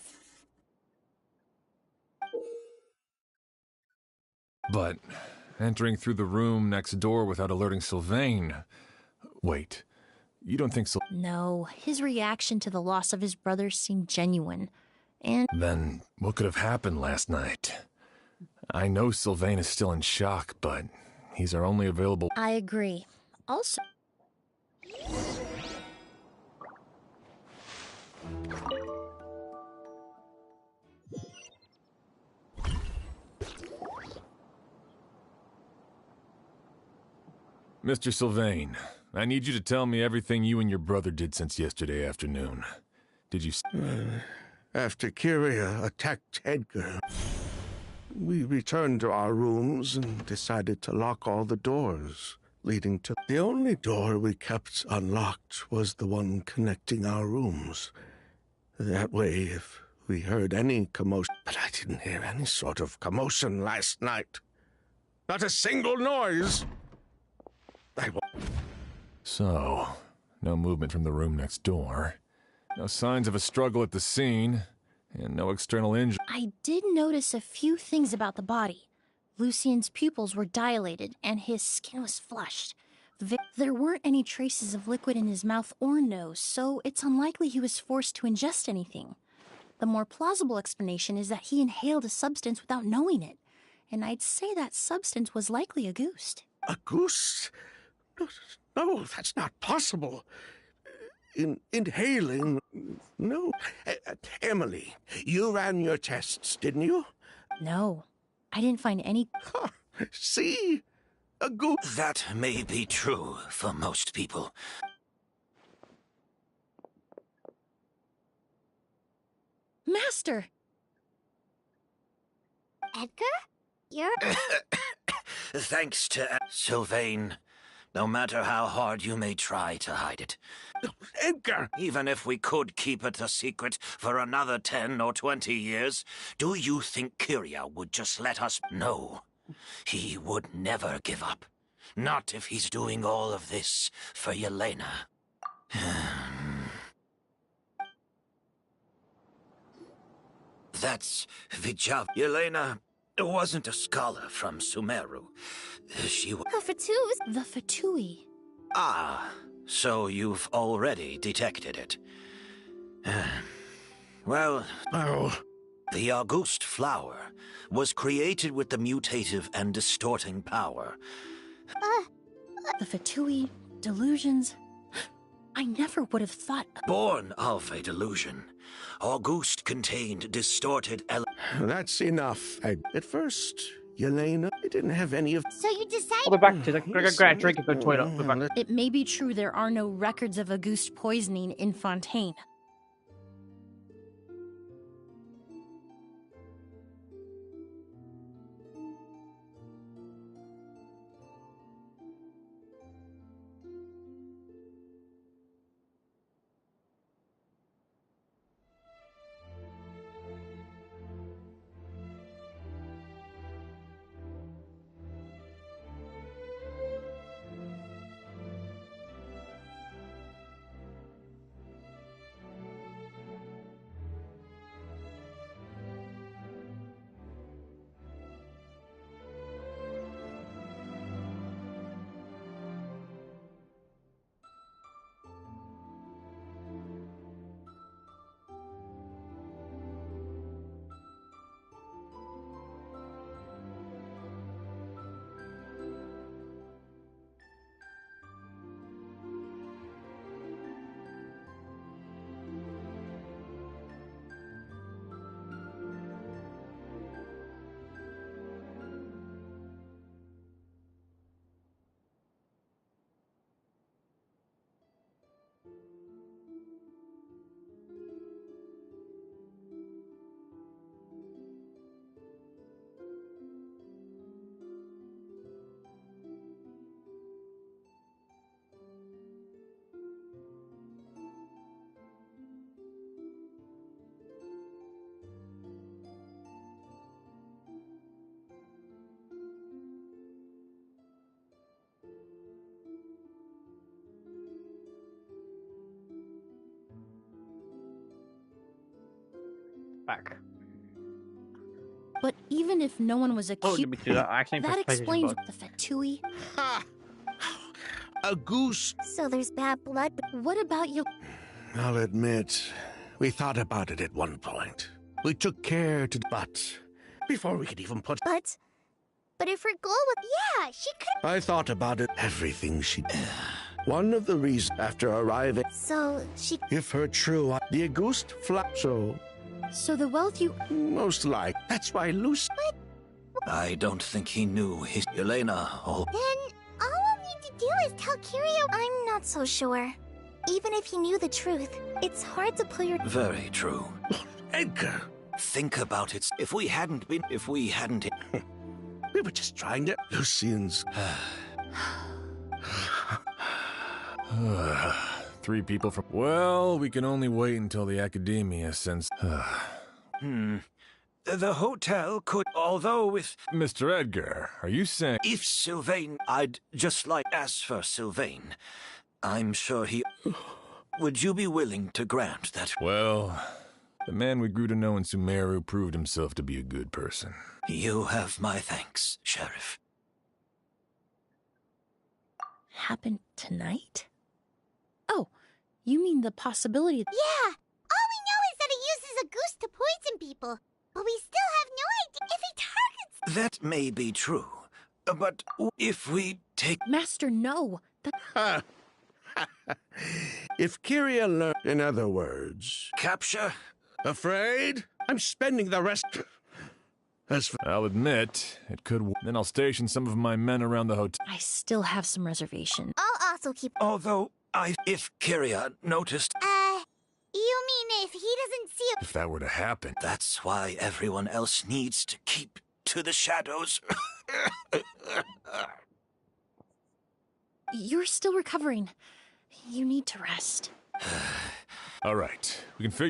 But entering through the room next door without alerting Sylvain... Wait, you don't think No, his reaction to the loss of his brother seemed genuine. And Then what could have happened last night? I know Sylvain is still in shock, but he's our only available... I agree. Also... Mr. Sylvain, I need you to tell me everything you and your brother did since yesterday afternoon. Did you... After Kyria attacked Edgar, we returned to our rooms and decided to lock all the doors leading to... The only door we kept unlocked was the one connecting our rooms. That way, if we heard any commotion... But I didn't hear any sort of commotion last night. Not a single noise! So, no movement from the room next door, no signs of a struggle at the scene, and no external injury. I did notice a few things about the body. Lucien's pupils were dilated, and his skin was flushed. There weren't any traces of liquid in his mouth or nose, so it's unlikely he was forced to ingest anything. The more plausible explanation is that he inhaled a substance without knowing it, and I'd say that substance was likely a goose. A goose? No, that's not possible. Inhaling... No. Emily, you ran your tests, didn't you? No. I didn't find any... See? A goose... That may be true for most people. Master! Edgar? You're... Thanks to Sylvain. No matter how hard you may try to hide it. Edgar! Even if we could keep it a secret for another 10 or 20 years, do you think Kyria would just let us know? He would never give up. Not if he's doing all of this for Yelena. That's Vijav. Yelena wasn't a scholar from Sumeru. She was... The Fatui. Ah, so you've already detected it. Well, the August flower was created with the mutative and distorting power. The Fatui, delusions... I never would have thought... Born of a delusion, August contained distorted That's enough. At first, Yelena didn't have any of... So you decided... I'll be back to the drink and go to the toilet. I'll be back. It may be true there are no records of Auguste poisoning in Fontaine. back. But even if no one was accused, let me do that. I actually that pressed explains PlayStation the Fatui. A goose. So there's bad blood. But what about your... I'll admit, we thought about it at one point. We took care to... But before we could even put... But if her goal was... Yeah, she could... I thought about it. Everything she... One of the reasons after arriving... So she... If her true... The Auguste flap... So the wealth you... Most like. That's why Lucy... I don't think he knew his... Elena, oh... Then all we'll need to do is tell Kiria... I'm not so sure. Even if he knew the truth, it's hard to put your... Very true. Edgar! Think about it. If we hadn't... We were just trying to... Lucian's... 3 people from... Well, we can only wait until the Academia sends... The hotel could... Although with... Mr. Edgar, are you saying... If Sylvain... I'd just like... As for Sylvain, I'm sure he... Would you be willing to grant that... Well, the man we grew to know in Sumeru proved himself to be a good person. You have my thanks, Sheriff. Happened tonight? Oh, you mean the possibility... Yeah! All we know is that he uses a goose to poison people. But we still have no idea if he targets... That may be true. But if we take... Master, no! If Kiria learned... In other words... Capture? Afraid? I'm spending the rest... I'll admit, it could... Then I'll station some of my men around the hotel. I still have some reservation. I'll also keep... Although, if Kiria noticed... You mean if he doesn't see If that were to happen... That's why everyone else needs to keep to the shadows. You're still recovering. You need to rest. All right, we can figure...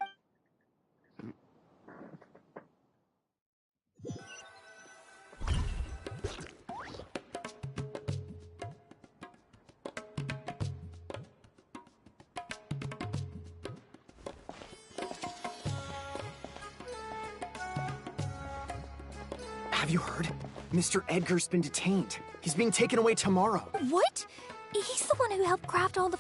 Have you heard? Mr. Edgar's been detained. He's being taken away tomorrow. What? He's the one who helped craft all the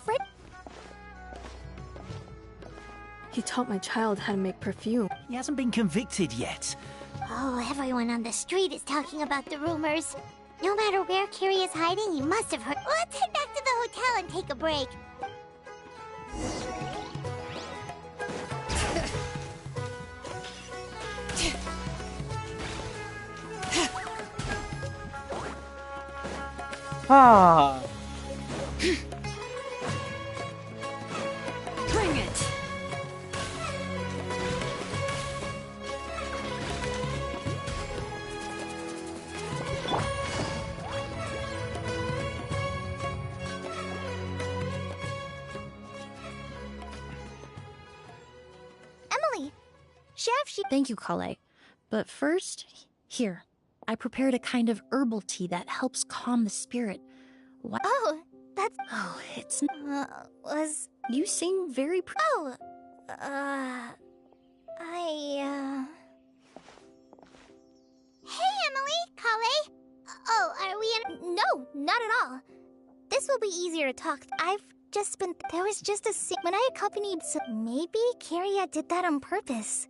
He taught my child how to make perfume. He hasn't been convicted yet. Oh, everyone on the street is talking about the rumors. No matter where Kiria is hiding, he must have heard. Let's head back to the hotel and take a break. Ah. Bring it. Emily, Sheriff, Thank you, Kale. But first, here. I prepared a kind of herbal tea that helps calm the spirit. What? Oh, that's... Oh, it's... was... You seem very... Oh, Hey, Emily, Kale. Oh, are we in... No, not at all. This will be easier to talk. I've just been... There was just a... When I accompanied... Maybe Kiria did that on purpose.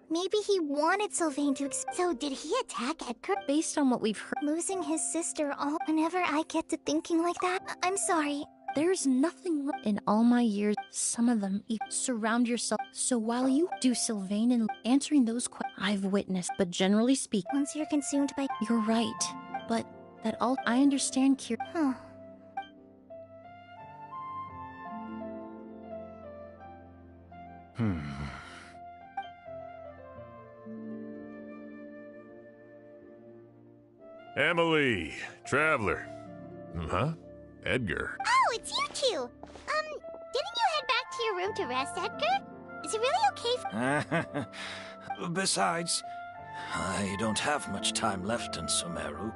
Maybe he wanted Sylvain to... So did he attack Edgar? Based on what we've heard... Losing his sister all... Whenever I get to thinking like that, I'm sorry. There's nothing wrong. In all my years, some of them surround yourself. So while you do Sylvain and answering those questions, I've witnessed, but generally speaking... Once you're consumed by... You're right. But that all... I understand, Kiria. Huh. Emily, Traveler. Huh? Edgar. Oh, it's you two. Didn't you head back to your room to rest, Edgar? Is it really okay Besides, I don't have much time left in Sumeru.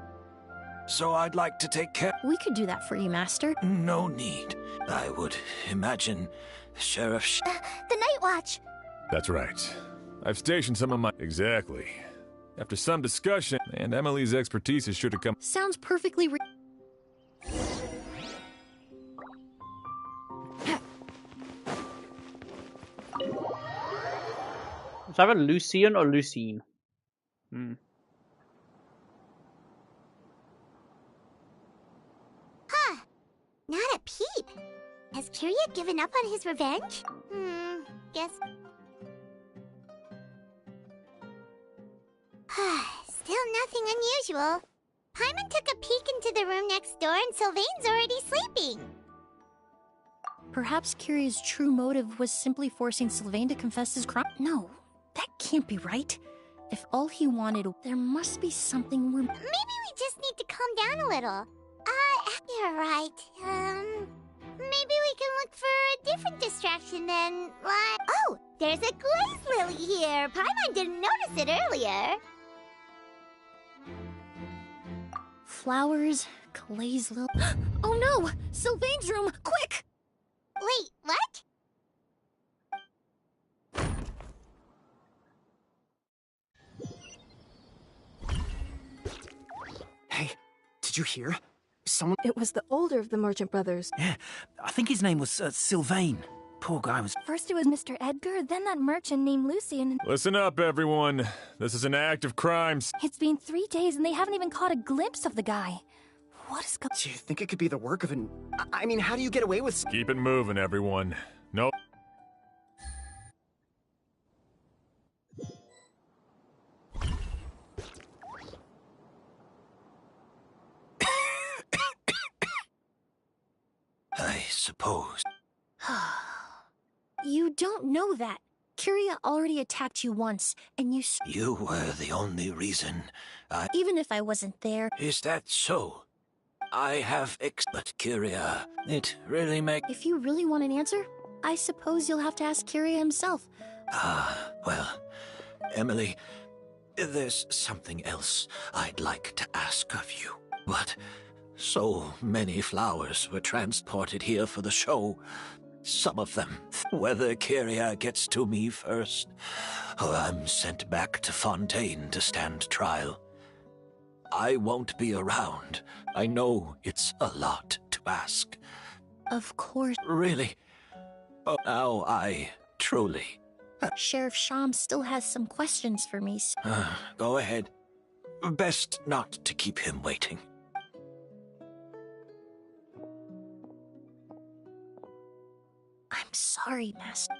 So I'd like to take care... We could do that for you, Master. No need. I would imagine Sheriff... the Night Watch. That's right. I've stationed some of my... Exactly. After some discussion, and Emily's expertise is sure to come... Sounds perfectly Is that a Lucian or Lucine? Huh. Not a peep. Has Kiria given up on his revenge? Guess. Still nothing unusual. Paimon took a peek into the room next door and Sylvain's already sleeping. Perhaps Kiria's true motive was simply forcing Sylvain to confess his crime? No, that can't be right. If all he wanted, there must be something we're... Maybe we just need to calm down a little. You're right. Maybe we can look for a different distraction than, like... Oh, there's a glaze lily here. Paimon didn't notice it earlier. Flowers, glaze lily... Oh no! Sylvain's room! Quick! Wait, what? Hey, did you hear? Someone... It was the older of the merchant brothers. Yeah, I think his name was Sylvain. Poor guy was... First it was Mr. Edgar, then that merchant named Lucian. Listen up, everyone. This is an act of crime. It's been 3 days and they haven't even caught a glimpse of the guy. What is going... Do you think it could be the work of an... I mean, how do you get away with... Keep it moving, everyone. Nope. I suppose. You don't know that. Kiria already attacked you once, and you... You were the only reason Even if I wasn't there... Is that so? I have but Kiria, it really makes... If you really want an answer, I suppose you'll have to ask Kiria himself. Well, Emily, there's something else I'd like to ask of you. But so many flowers were transported here for the show. Some of them, whether Kiria gets to me first, or I'm sent back to Fontaine to stand trial. I won't be around. I know it's a lot to ask. Of course. Really? Oh, now I truly... Sheriff Sham still has some questions for me. Go ahead. Best not to keep him waiting. I'm sorry, Master.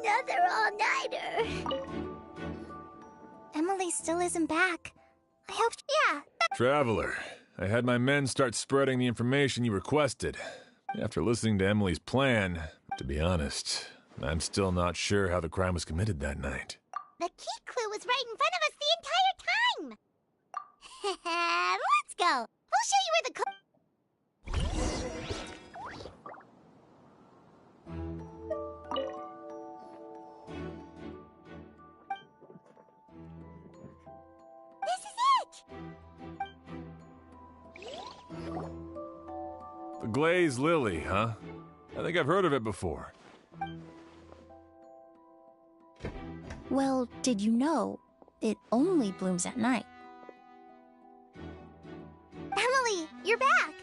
Another all-nighter. Emily still isn't back. I hope... Yeah. Traveler, I had my men start spreading the information you requested. After listening to Emily's plan, to be honest, I'm still not sure how the crime was committed that night. The key clue was right in front of us the entire time. Let's go. We'll show you where the... This is it! The glazed lily, huh? I think I've heard of it before. Well, did you know it only blooms at night? Emily, you're back!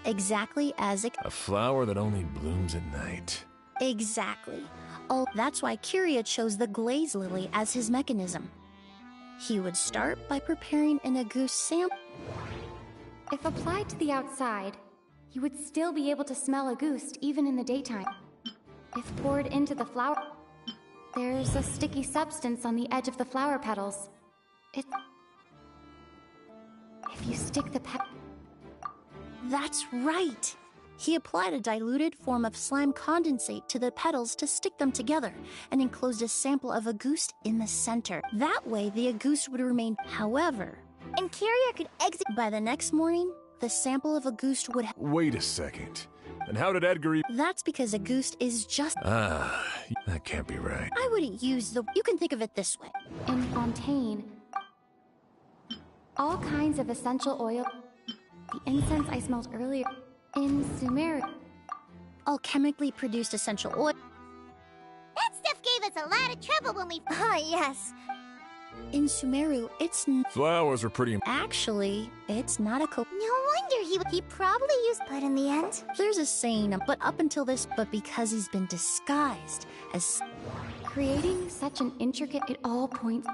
Exactly as it... A flower that only blooms at night. Exactly. Oh, that's why Kiria chose the glaze lily as his mechanism. He would start by preparing an Auguste sample. If applied to the outside, you would still be able to smell Auguste even in the daytime. If poured into the flower, there's a sticky substance on the edge of the flower petals. If you stick the That's right! He applied a diluted form of slime condensate to the petals to stick them together, and enclosed a sample of Auguste in the center. That way, the Auguste would remain. However, and Kiria could exit. By the next morning, the sample of a goose would have. Wait a second. And how did Edgar That's because a goose is just. That can't be right. I wouldn't use the. You can think of it this way. In Fontaine, all kinds of essential oil. The incense I smelled earlier. In Sumeru, all chemically produced essential oil. That stuff gave us a lot of trouble when we. Ah, yes. In Sumeru, it's. Flowers are pretty. Actually, it's not a No wonder he probably used. But in the end, there's a saying, but up until this, but because he's been disguised as. Creating such an intricate. It all points.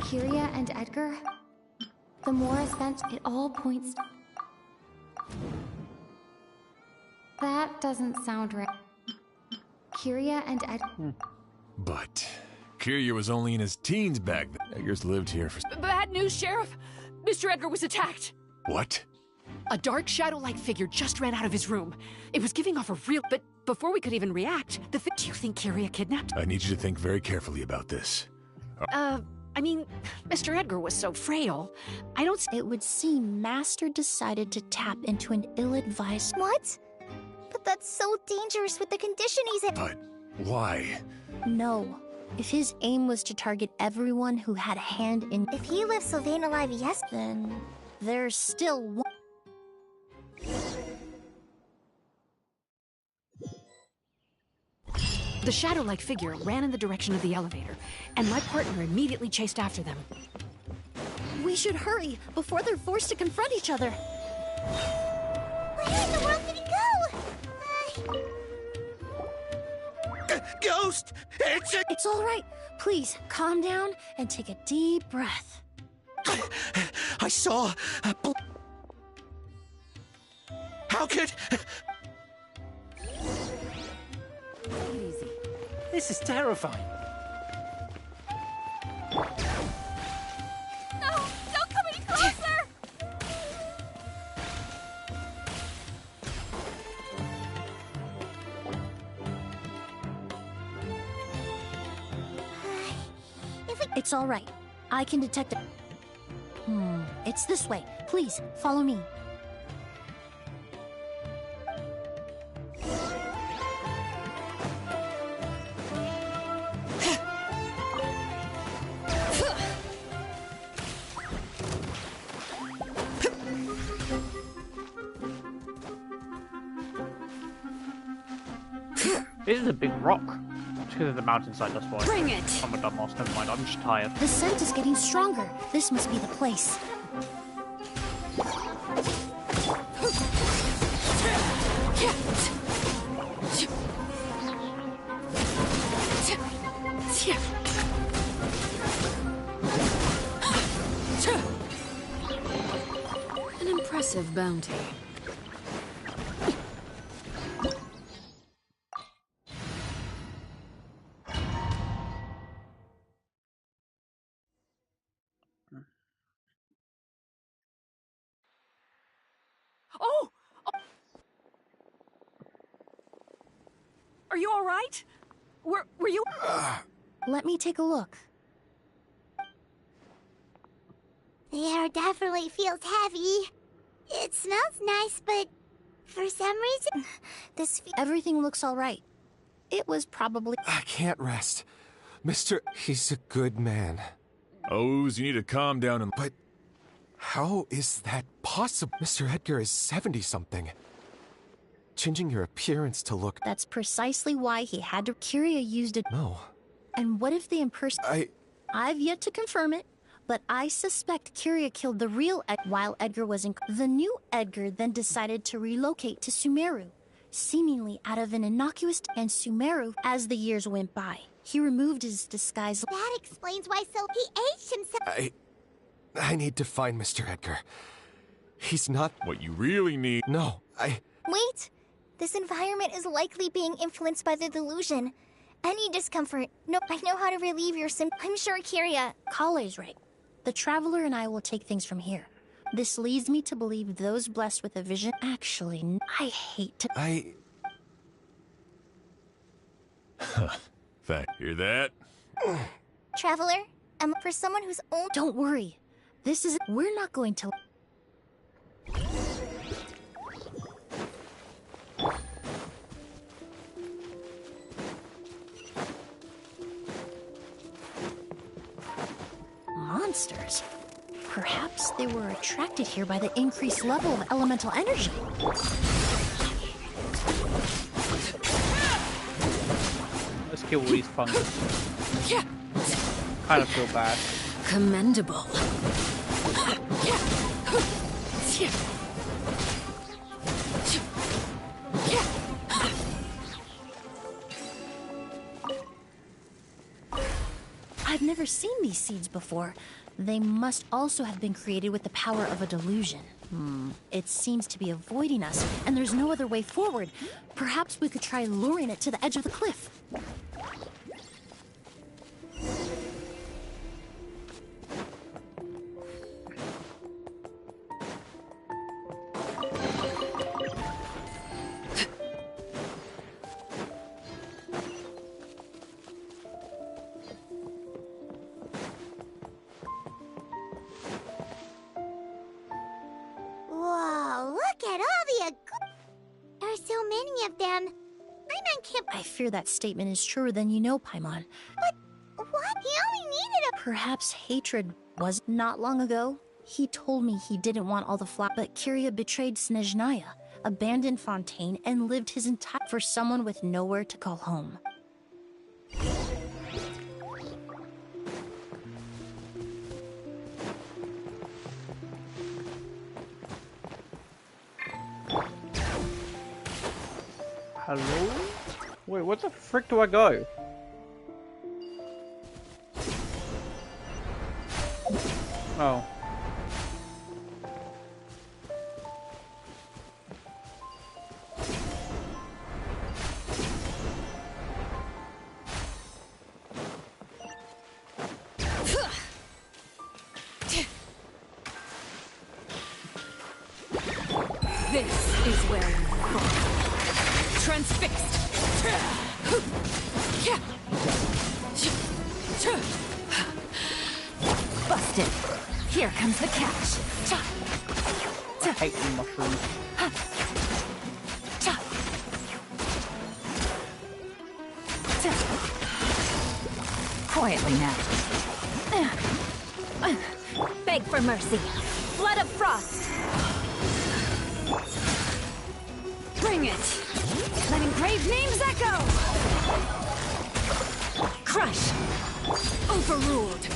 Kyria and Edgar. The more it all points. That doesn't sound right. Kyria and Edgar. But Kyria was only in his teens back then. Edgar's lived here for. Bad news, Sheriff. Mr. Edgar was attacked. What? A dark shadow-like figure just ran out of his room. It was giving off a real. But before we could even react, do you think Kyria kidnapped? I need you to think very carefully about this. I mean, Mr. Edgar was so frail. I don't. It would seem Master decided to tap into an ill-advised. What? But that's so dangerous with the condition he's in. But why? No. If his aim was to target everyone who had a hand in. If he left Sylvain alive, yes. Then there's still one. The shadow-like figure ran in the direction of the elevator, and my partner immediately chased after them. We should hurry before they're forced to confront each other. Where in the world did he go? Ghost! It's all right. Please, calm down and take a deep breath. I saw a How could... Easy. This is terrifying. No! Don't come any closer! It's all right. I can detect it. It's this way. Please, follow me. This is a big rock. It's because of the mountainside, that's why. Bring it! Oh my god, lost. Never mind, I'm just tired. The scent is getting stronger. This must be the place. An impressive bounty. Oh! Are you all right? Were you... Let me take a look. The air definitely feels heavy. It smells nice, but for some reason, Everything looks all right. It was probably... I can't rest. He's a good man. Oz, you need to calm down and... But how is that possible? Mr. Edgar is 70-something. Changing your appearance to look... That's precisely why he had to... Kyria used it. No. And what if the impersonation... I've yet to confirm it, but I suspect Kyria killed the real while Edgar was in... The new Edgar then decided to relocate to Sumeru, seemingly out of an innocuous... And Sumeru, as the years went by, he removed his disguise... That explains why he aged himself. I need to find Mr. Edgar. He's not... What you really need... No, Wait! This environment is likely being influenced by the delusion. Any discomfort... No, I know how to relieve your symptoms. I'm sure Kyria... Kale's right. The Traveler and I will take things from here. This leads me to believe those blessed with a vision... Actually, I hate to... Hear that? Traveler, for someone who's old... Don't worry. This is... We're not going to... monsters. Perhaps they were attracted here by the increased level of elemental energy. Let's kill all these fungus. Kind of feel bad. Commendable. I've never seen these seeds before. They must also have been created with the power of a delusion. It seems to be avoiding us, and there's no other way forward. Perhaps we could try luring it to the edge of the cliff. Whoa, look at all the There are so many of them. Paimon can't... I fear that statement is truer than you know, Paimon. But what? He only needed a... Perhaps hatred was not long ago. He told me he didn't want all the flowers, but Kyria betrayed Snezhnaya, abandoned Fontaine, and lived his entire for someone with nowhere to call home. Hello? Wait, what the frick do I go? Oh. This is where you fall. Transfixed. Busted. Here comes the catch. I hate the mushrooms. Quietly now. Beg for mercy. Blood of frost. Bring it. Let engraved names echo. Crush. Overruled.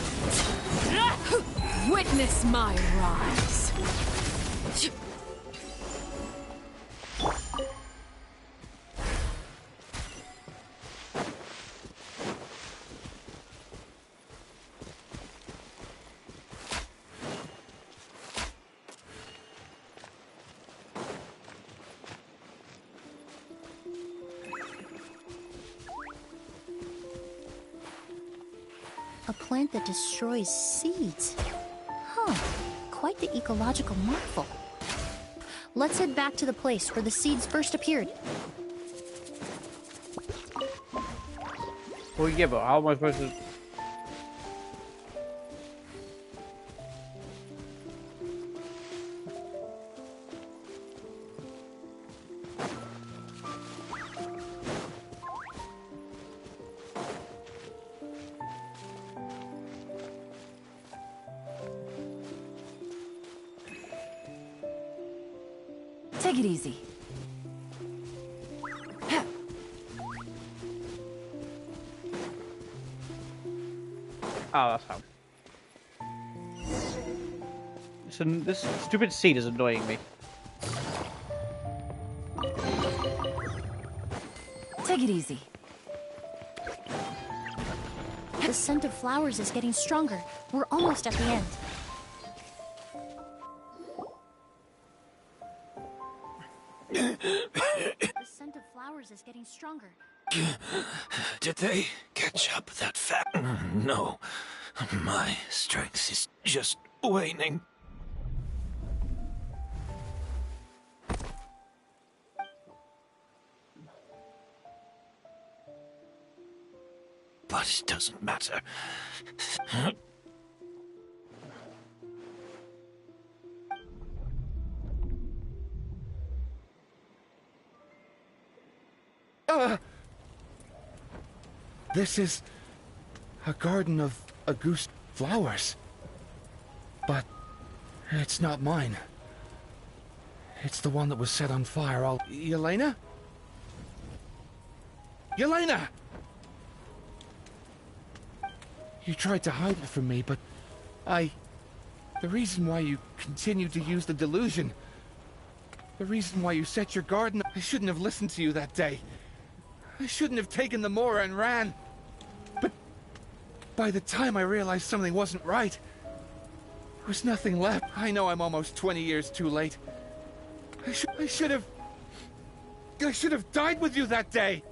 Witness my rise. A plant that destroys seeds. Huh. Quite the ecological marvel. Let's head back to the place where the seeds first appeared. Well, yeah, but how am I supposed to... Take it easy. Oh, that's how. This stupid seed is annoying me. Take it easy. The scent of flowers is getting stronger. We're almost at the end. The scent of flowers is getting stronger. Did they catch up that fast? No. My strength is just waning. But it doesn't matter. This is a garden of Auguste flowers. But it's not mine. It's the one that was set on fire all... Yelena? Yelena! You tried to hide it from me, but the reason why you continued to use the delusion, the reason why you set your garden, I shouldn't have listened to you that day. I shouldn't have taken the Mora and ran. But by the time I realized something wasn't right, there was nothing left. I know I'm almost 20 years too late. I should have died with you that day.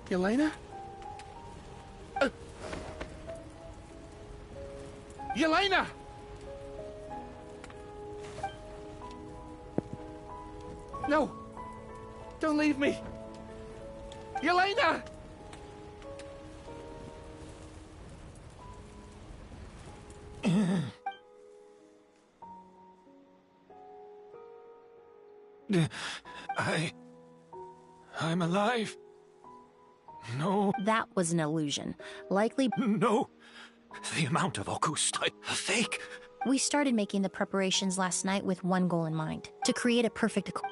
Yelena? Yelena! No! Don't leave me! Yelena! I'm alive. No. That was an illusion. Likely... No! The amount of August, a fake! We started making the preparations last night with one goal in mind. To create a perfect accord.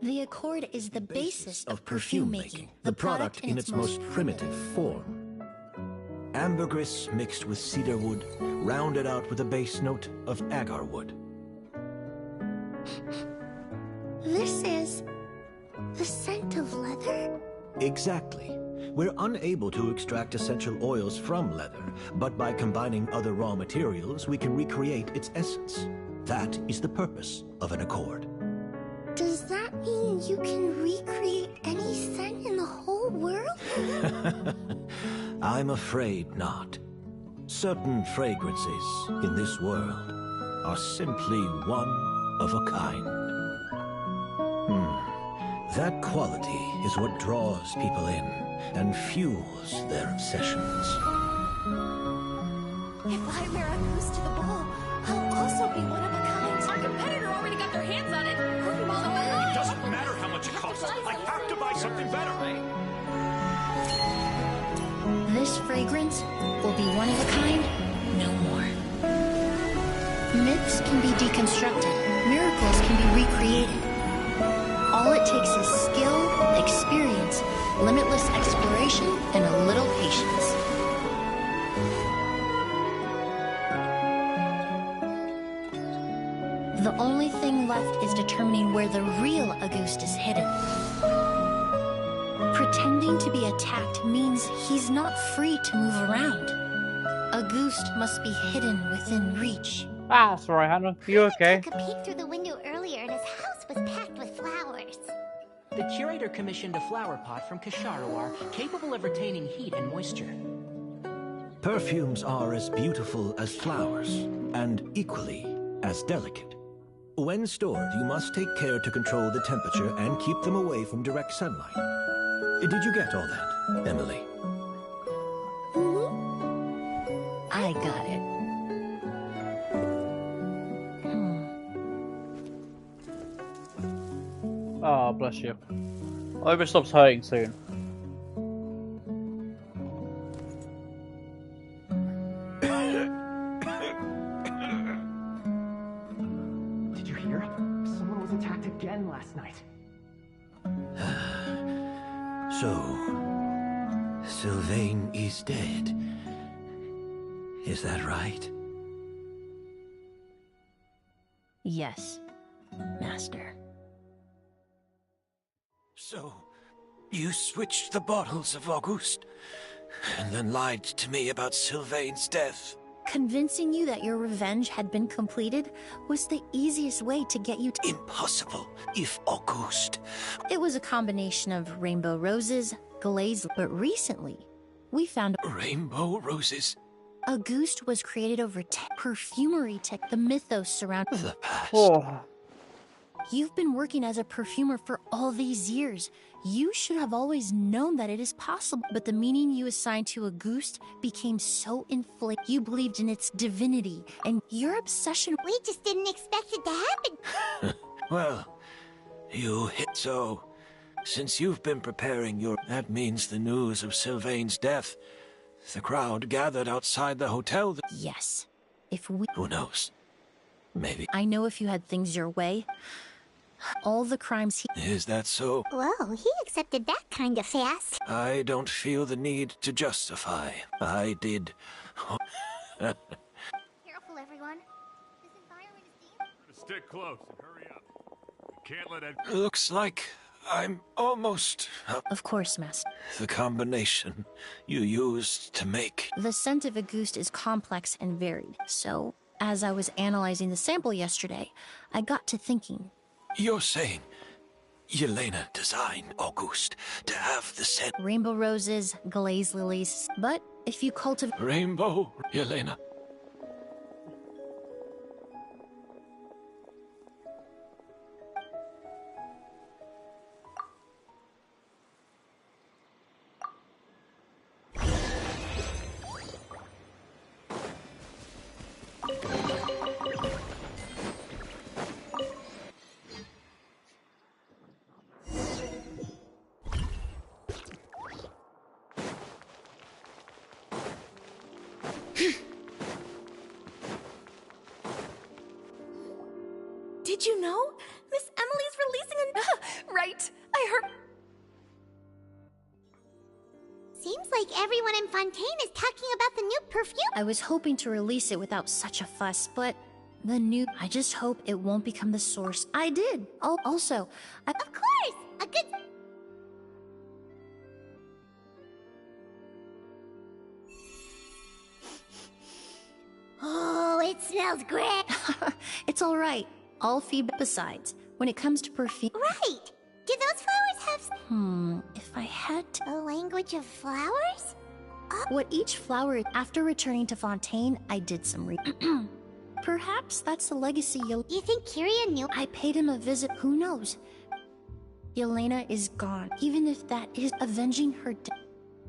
The accord is the basis of perfume making. The product in its most primitive form. Ambergris mixed with cedarwood, rounded out with a base note of agarwood. This is... the scent of leather? Exactly. We're unable to extract essential oils from leather, but by combining other raw materials, we can recreate its essence. That is the purpose of an accord. Does that mean you can recreate any scent in the whole world? I'm afraid not. Certain fragrances in this world are simply one of a kind. That quality is what draws people in and fuels their obsessions. If I wear a goose to the ball, I'll also be one of a kind. Our competitor already got their hands on it. It doesn't matter how much it costs. I have to buy something better. This fragrance will be one of a kind, no more. Myths can be deconstructed. Miracles can be recreated. All it takes is skill, experience, limitless exploration, and a little patience. The only thing left is determining where the real Auguste is hidden. Pretending to be attacked means he's not free to move around. Auguste must be hidden within reach. Ah, that's alright, Hannah. You okay? I took a peek through the window earlier and his house was packed with flowers. The curator commissioned a flower pot from Kasharawar, capable of retaining heat and moisture. Perfumes are as beautiful as flowers, and equally as delicate. When stored, you must take care to control the temperature and keep them away from direct sunlight. Did you get all that, Emily? I got it. Oh, bless you. I hope it stops hurting soon. Did you hear? Someone was attacked again last night. So, Sylvain is dead. Is that right? Yes, Master. So, you switched the bottles of Auguste, and then lied to me about Sylvain's death. Convincing you that your revenge had been completed was the easiest way to get you to— Impossible, if Auguste— It was a combination of rainbow roses, glaze, but recently, we found— Rainbow roses? Auguste was created over perfumery tech, the mythos surrounding— The past. Oh. You've been working as a perfumer for all these years. You should have always known that it is possible. But the meaning you assigned to Auguste became so inflated. You believed in its divinity, and your obsession— We just didn't expect it to happen. Well, you hit so. Since you've been preparing that means the news of Sylvain's death The crowd gathered outside the hotel. Yes. If we... Who knows? Maybe. I know if you had things your way, all the crimes he... Is that so? Whoa, he accepted that kind of fast. I don't feel the need to justify. I did. Careful, everyone. This environment is dangerous. Stick close and hurry up. Can't let it. Looks like I'm almost... Of course, Master. The combination you used to make... The scent of a goose is complex and varied, so as I was analyzing the sample yesterday, I got to thinking. You're saying Yelena designed August to have the scent... Rainbow roses, glaze lilies, but if you cultivate... Rainbow, Yelena. Did you know? Miss Emily's releasing a... Right, I heard... Seems like everyone in Fontaine is talking about the new perfume. I was hoping to release it without such a fuss, but the new... I just hope it won't become the source. I did. Also, Of course! A good... Oh, it smells great. It's all right. All feedback. Besides, when it comes to perfume... Right! Do those flowers have... if I had to... A language of flowers? What each flower... After returning to Fontaine, I did some Perhaps that's the legacy You think Kyria knew? I paid him a visit. Who knows? Yelena is gone. Even if that is avenging her death.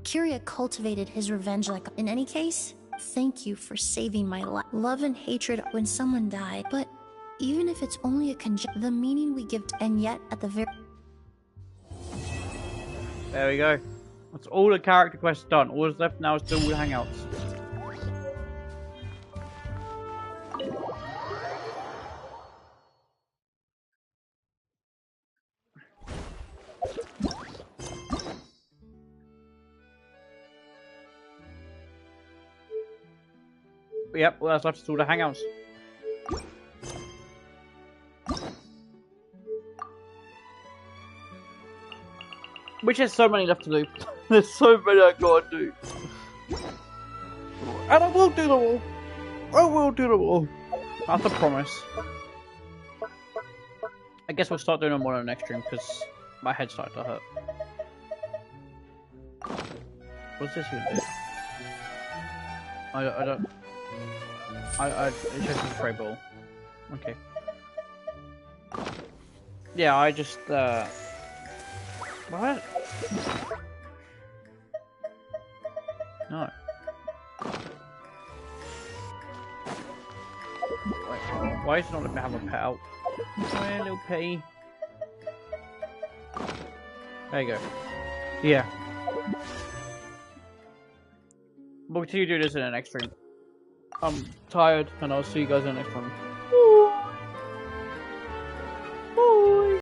Kyria cultivated his revenge like... In any case, thank you for saving my life. Love and hatred when someone died, but... Even if it's only a the meaning we give and yet at the very... There we go. That's all the character quests done. All that's left now is still the hangouts. Yep, all that's left is all the hangouts. Which has so many left to do. There's so many I gotta do. And I will do them all. I will do them all. That's a promise. I guess we'll start doing them more on the next stream because my head's starting to hurt. What's this even do? I don't... it's just a spray ball. Okay. Yeah, I just, What? No. Wait, why is it not letting me have a pet out? Come here, little petty. There you go. Yeah. We'll continue doing this in the next stream. I'm tired, and I'll see you guys in the next one.